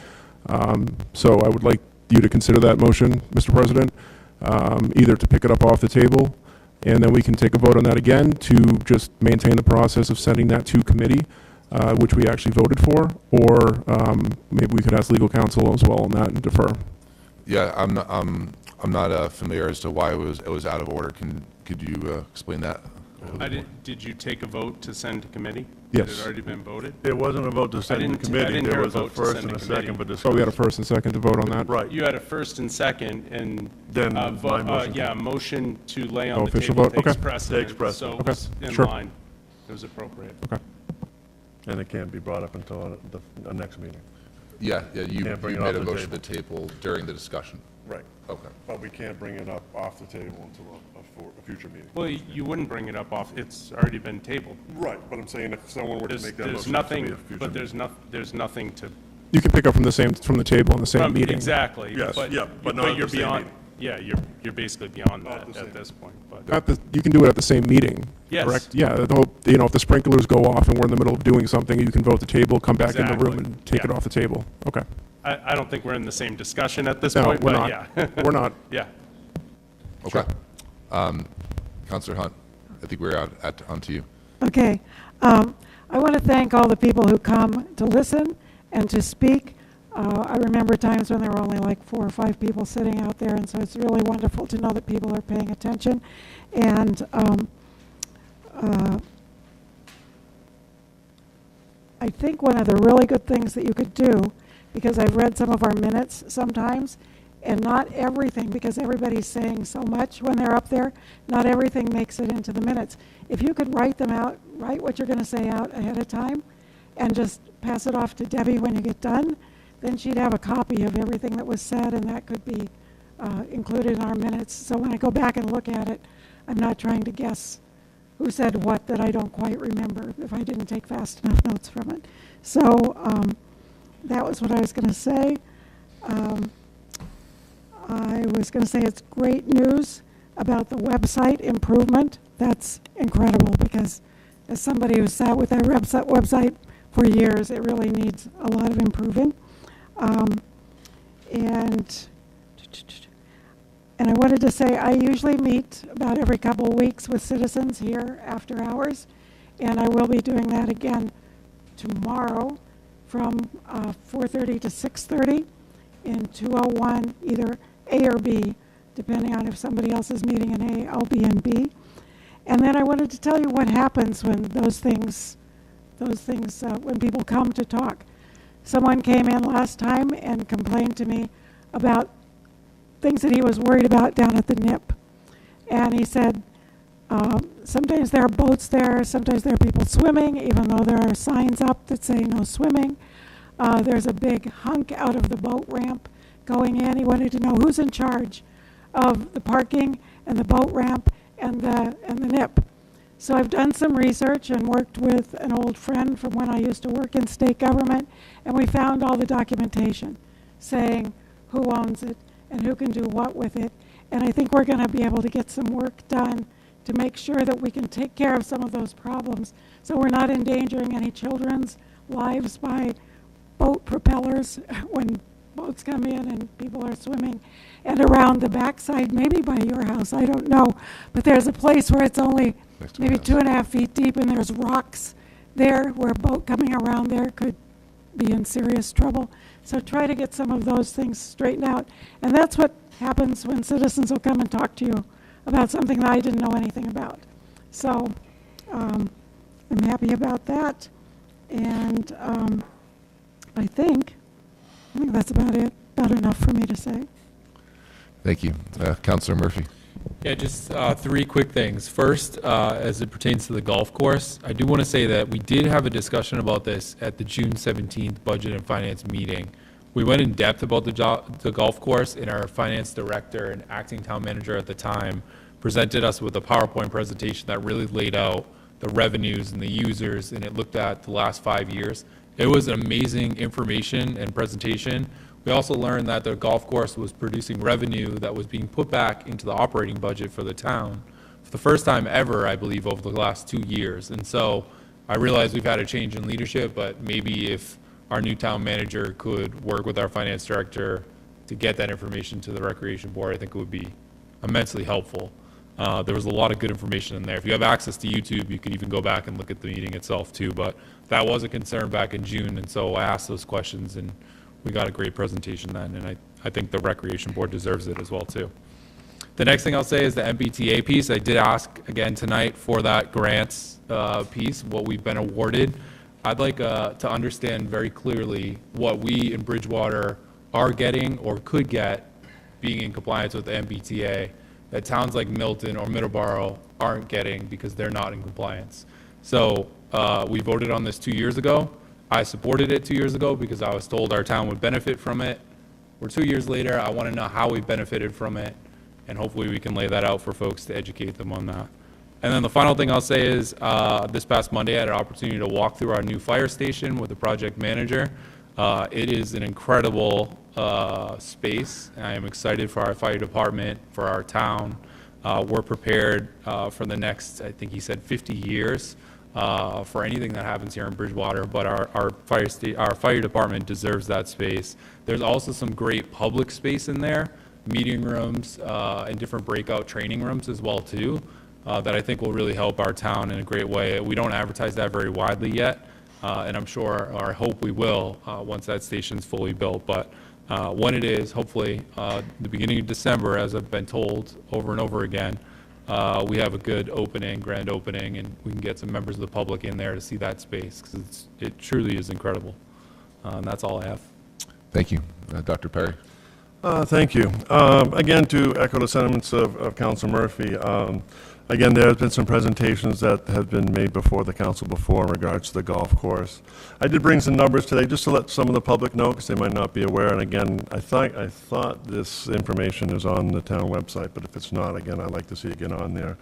So I would like you to consider that motion, Mr. President, either to pick it up off the table, and then we can take a vote on that again to just maintain the process of sending that to committee, which we actually voted for, or maybe we could ask legal counsel as well on that and defer. Yeah, I'm not familiar as to why it was out of order. Could you explain that? Did you take a vote to send to committee? Yes. Had it already been voted? There wasn't a vote to send to committee. There was a first and a second, but So we had a first and second to vote on that? Right. You had a first and second, and Then my motion. yeah, motion to lay on the official table vote? takes Okay. precedent. Takes precedent. So it was in Sure. line. It was appropriate. Okay. And it can't be brought up until the next meeting. Yeah, you Can't bring made it off a the motion to table during the discussion. Right. Okay. But we can't bring it up off the table until a future meeting. Well, you wouldn't bring it up off, it's already been tabled. Right, but I'm saying if someone were to make that There's motion, it has to be nothing, a future but meeting. there's nothing to. You can pick up from the table in the same meeting. Exactly. Yes, yeah, but not at you're the same beyond. meeting. Yeah, you're basically beyond Not that the at same. this point, but. You can do it at the same meeting, Yes. correct? Yeah, if the sprinklers go off and we're in the middle of doing something, you can vote the table, come back in the room Exactly. and take it Yeah. off the table. Okay. I don't think we're in the same discussion at this No, point, we're but not. yeah. We're not. Yeah. Okay. Councillor Hunt, I think we're on to you. Okay. I want to thank all the people who come to listen and to speak. I remember times when there were only like 4 or 5 people sitting out there, and so it's really wonderful to know that people are paying attention. And I think one of the really good things that you could do, because I've read some of our minutes sometimes, And not everything, because everybody's saying so much when they're up there, not everything makes it into the minutes. If you could write them out, write what you're going to say out ahead of time, and just pass it off to Debbie when you get done, then she'd have a copy of everything that was said, and that could be included in our minutes. So when I go back and look at it, I'm not trying to guess who said what that I don't quite remember if I didn't take fast enough notes from it. So that was what I was going to say. I was going to say it's great news about the website improvement. That's incredible, because as somebody who sat with that website for years, it really needs a lot of improving. And I wanted to say I usually meet about every couple of weeks with citizens here after hours, and I will be doing that again tomorrow from 4:30 to 6:30 in 201, either A or B, depending on if somebody else is meeting in A, I'll be in B. And then I wanted to tell you what happens when when people come to talk. Someone came in last time and complained to me about things that he was worried about down at the NIP. And he said, sometimes there are boats there, sometimes there are people swimming, even though there are signs up that say no swimming. There's a big hunk out of the boat ramp going in. He wanted to know who's in charge of the parking and the boat ramp and the NIP. So I've done some research and worked with an old friend from when I used to work in state government, and we found all the documentation saying who owns it and who can do what with it. And I think we're going to be able to get some work done to make sure that we can take care of some of those problems, so we're not endangering any children's lives by boat propellers when boats come in and people are swimming. And around the backside, maybe by your house, I don't know, but there's a place where it's only maybe 2.5 feet deep, and there's rocks there where a boat coming around there could be in serious trouble. So try to get some of those things straightened out. And that's what happens when citizens will come and talk to you about something that I didn't know anything about. So I'm happy about that. And I think that's about it, about enough for me to say. Thank you. Councilor Murphy. Yeah, just three quick things. First, as it pertains to the golf course, I do want to say that we did have a discussion about this at the June 17th Budget and Finance meeting. We went in depth about the golf course, and our finance director and acting town manager at the time presented us with a PowerPoint presentation that really laid out the revenues and the users, and it looked at the last 5 years. It was amazing information and presentation. We also learned that the golf course was producing revenue that was being put back into the operating budget for the town for the first time ever, I believe, over the last 2 years. And so I realize we've had a change in leadership, but maybe if our new town manager could work with our finance director to get that information to the recreation board, I think it would be immensely helpful. There was a lot of good information in there. If you have access to YouTube, you could even go back and look at the meeting itself too, but that was a concern back in June, and so I asked those questions, and we got a great presentation then, and I think the recreation board deserves it as well too. The next thing I'll say is the MBTA piece. I did ask again tonight for that grants piece, what we've been awarded. I'd like to understand very clearly what we in Bridgewater are getting or could get being in compliance with the MBTA that towns like Milton or Middleborough aren't getting because they're not in compliance. So we voted on this 2 years ago. I supported it 2 years ago because I was told our town would benefit from it. We're 2 years later. I want to know how we benefited from it, and hopefully we can lay that out for folks to educate them on that. And then the final thing I'll say is this past Monday I had an opportunity to walk through our new fire station with the project manager. It is an incredible space. I am excited for our fire department, for our town. We're prepared for the next, I think he said 50 years. For anything that happens here in Bridgewater, but our fire department deserves that space. There's also some great public space in there, meeting rooms and different breakout training rooms as well too, that I think will really help our town in a great way. We don't advertise that very widely yet, and I'm sure, or I hope we will, once that station's fully built. But when it is, hopefully, the beginning of December, as I've been told over and over again, we have a good opening, grand opening, and we can get some members of the public in there to see that space, because it truly is incredible. And that's all I have. Thank you. Dr. Perry. Thank you. Again, to echo the sentiments of Council Murphy, again, there have been some presentations that have been made before the council before in regards to the golf course. I did bring some numbers today just to let some of the public know because they might not be aware. And again, I thought this information is on the town website, but if it's not, again, I'd like to see it get on there.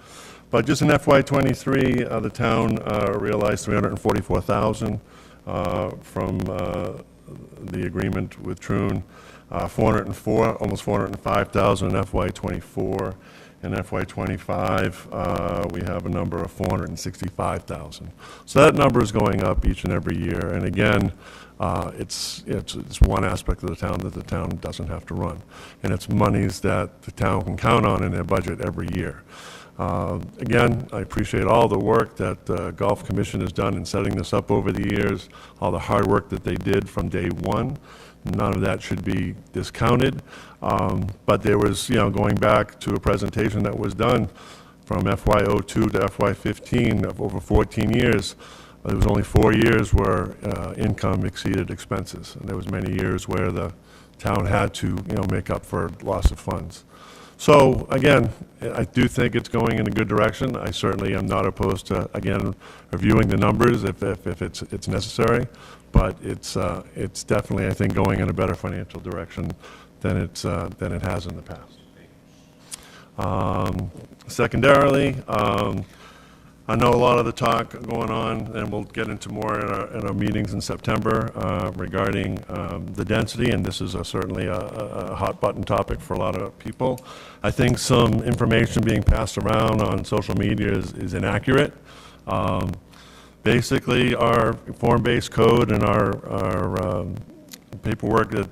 But just in FY23, the town realized $344,000 from the agreement with Troon. 404, almost 405,000 in FY24. In FY25, we have a number of 465,000. So that number is going up each and every year. And again, it's one aspect of the town that the town doesn't have to run. And it's monies that the town can count on in their budget every year. Again, I appreciate all the work that the Golf Commission has done in setting this up over the years, all the hard work that they did from day one. None of that should be discounted. But there was, going back to a presentation that was done from FY02 to FY15 of over 14 years, there was only 4 years where income exceeded expenses. And there was many years where the town had to, make up for loss of funds. So again, I do think it's going in a good direction. I certainly am not opposed to, again, reviewing the numbers if it's necessary, but it's definitely, I think, going in a better financial direction than it has in the past. Secondarily, I know a lot of the talk going on, and we'll get into more in our meetings in September regarding the density, and this is certainly a hot button topic for a lot of people. I think some information being passed around on social media is inaccurate. Basically, our form-based code and our paperwork that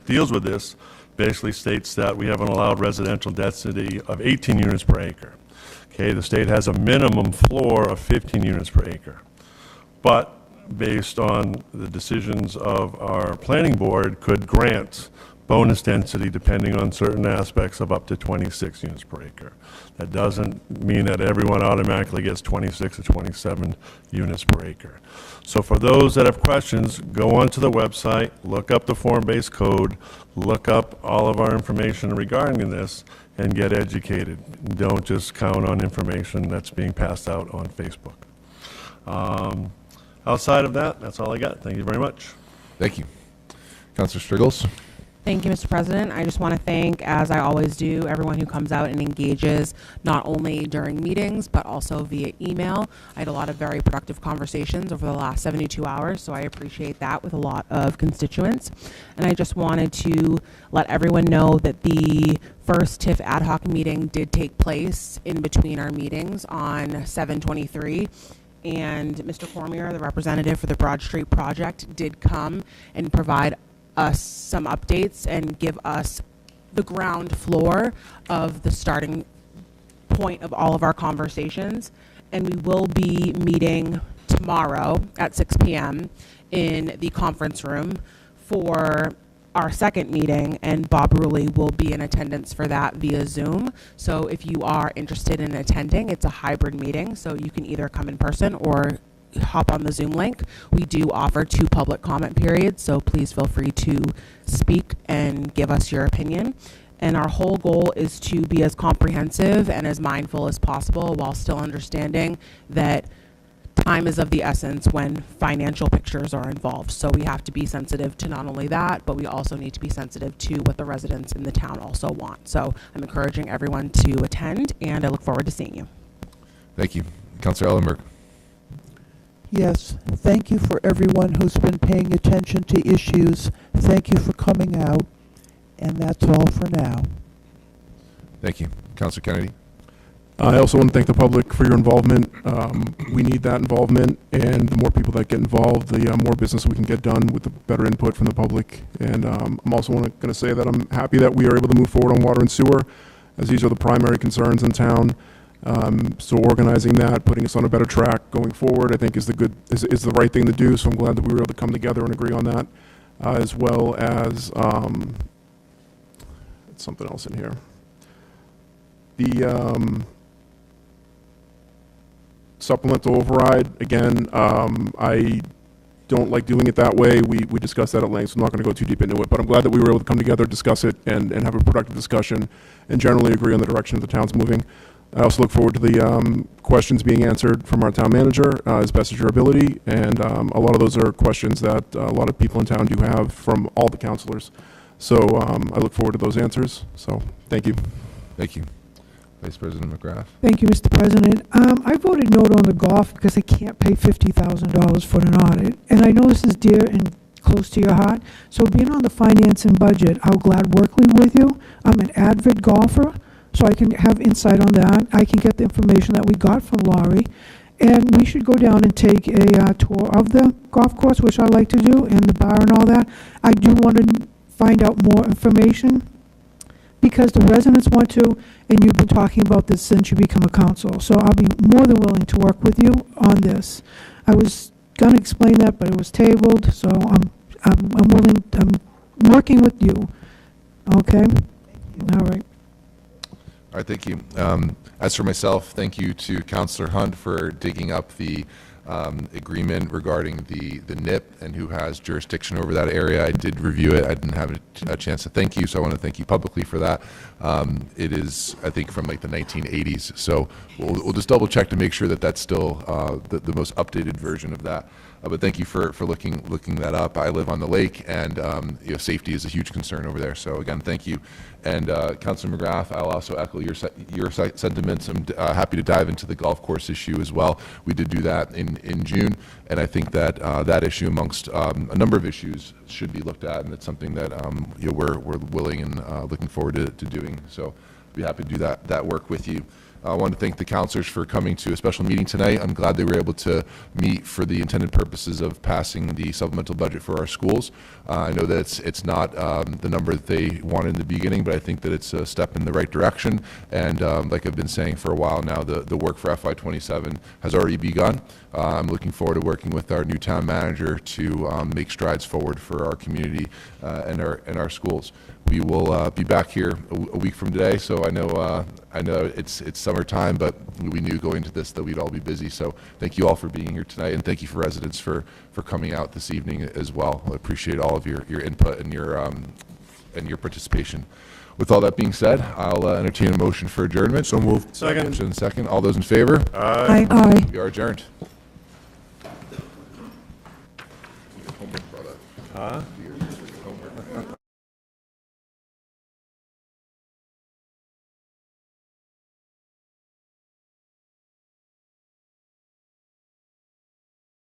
deals with this basically states that we have an allowed residential density of 18 units per acre. Okay, the state has a minimum floor of 15 units per acre. But based on the decisions of our planning board, could grant bonus density depending on certain aspects of up to 26 units per acre. That doesn't mean that everyone automatically gets 26 or 27 units per acre. So for those that have questions, go onto the website, look up the form-based code, look up all of our information regarding this, and get educated. Don't just count on information that's being passed out on Facebook. Outside of that, that's all I got. Thank you very much. Thank you. Councilor Striggles? Thank you, Mr. President. I just want to thank, as I always do, everyone who comes out and engages not only during meetings, but also via email. I had a lot of very productive conversations over the last 72 hours, so I appreciate that with a lot of constituents. And I just wanted to let everyone know that the first TIF ad hoc meeting did take place in between our meetings on 7/23. And Mr. Cormier, the representative for the Broad Street project, did come and provide us some updates and give us the ground floor of the starting point of all of our conversations. And we will be meeting tomorrow at 6 p.m. in the conference room for our second meeting, and Bob Ruley will be in attendance for that via Zoom. So if you are interested in attending, it's a hybrid meeting, so you can either come in person or hop on the Zoom link. We do offer 2 public comment periods, so please feel free to speak and give us your opinion. And our whole goal is to be as comprehensive and as mindful as possible while still understanding that time is of the essence when financial pictures are involved. So we have to be sensitive to not only that, but we also need to be sensitive to what the residents in the town also want. So I'm encouraging everyone to attend, and I look forward to seeing you. Thank you. Councilor Ellenberg? Yes, thank you for everyone who's been paying attention to issues. Thank you for coming out, and that's all for now. Thank you. Councilor Kennedy? I also want to thank the public for your involvement. We need that involvement, and the more people that get involved, the more business we can get done with the better input from the public. And I'm also going to say that I'm happy that we are able to move forward on water and sewer, as these are the primary concerns in town. So organizing that, putting us on a better track going forward, I think is the right thing to do. So I'm glad that we were able to come together and agree on that, as well as something else in here. The supplemental override, again, I don't like doing it that way. We discussed that at length, so I'm not going to go too deep into it. But I'm glad that we were able to come together, discuss it, and have a productive discussion, and generally agree on the direction that the town's moving. I also look forward to the questions being answered from our town manager as best as your ability, and a lot of those are questions that a lot of people in town do have from all the councilors. So I look forward to those answers. So thank you. Thank you. Vice President McGrath. Thank you, Mr. President. I voted no on the golf because I can't pay $50,000 for an audit, and I know this is dear and close to your heart. So being on the finance and budget, I'll glad working with you. I'm an avid golfer, so I can have insight on that. I can get the information that we got from Laurie, and we should go down and take a tour of the golf course, which I like to do, and the bar and all that. I do want to find out more information because the residents want to, and you've been talking about this since you become a council. So I'll be more than willing to work with you on this. I was going to explain that, but it was tabled, so I'm willing, I'm working with you. Okay? All right. All right, thank you. As for myself, thank you to Councillor Hunt for digging up the agreement regarding the NIP and who has jurisdiction over that area. I did review it. I didn't have a chance to thank you, so I want to thank you publicly for that. It is, I think, from like the 1980s, so we'll just double check to make sure that that's still the most updated version of that. But thank you for looking that up. I live on the lake, and safety is a huge concern over there. So again, thank you. And Councilor McGrath, I'll also echo your sentiments. I'm happy to dive into the golf course issue as well. We did do that in June, and I think that that issue, amongst a number of issues, should be looked at, and it's something that we're willing and looking forward to doing. So I'd be happy to do that work with you. I want to thank the councilors for coming to a special meeting tonight. I'm glad they were able to meet for the intended purposes of passing the supplemental budget for our schools. I know that it's not the number that they wanted in the beginning, but I think that it's a step in the right direction. And like I've been saying for a while now, the work for FY27 has already begun. I'm looking forward to working with our new town manager to make strides forward for our community and our schools. We will be back here a week from today, so I know it's summertime, but we knew going into this that we'd all be busy. So thank you all for being here tonight, and thank you for residents for coming out this evening as well. I appreciate all of your input and your participation. With all that being said, I'll entertain a motion for adjournment. So moved. Second. Motion second. All those in favor? Aye. Aye. We are adjourned. Huh?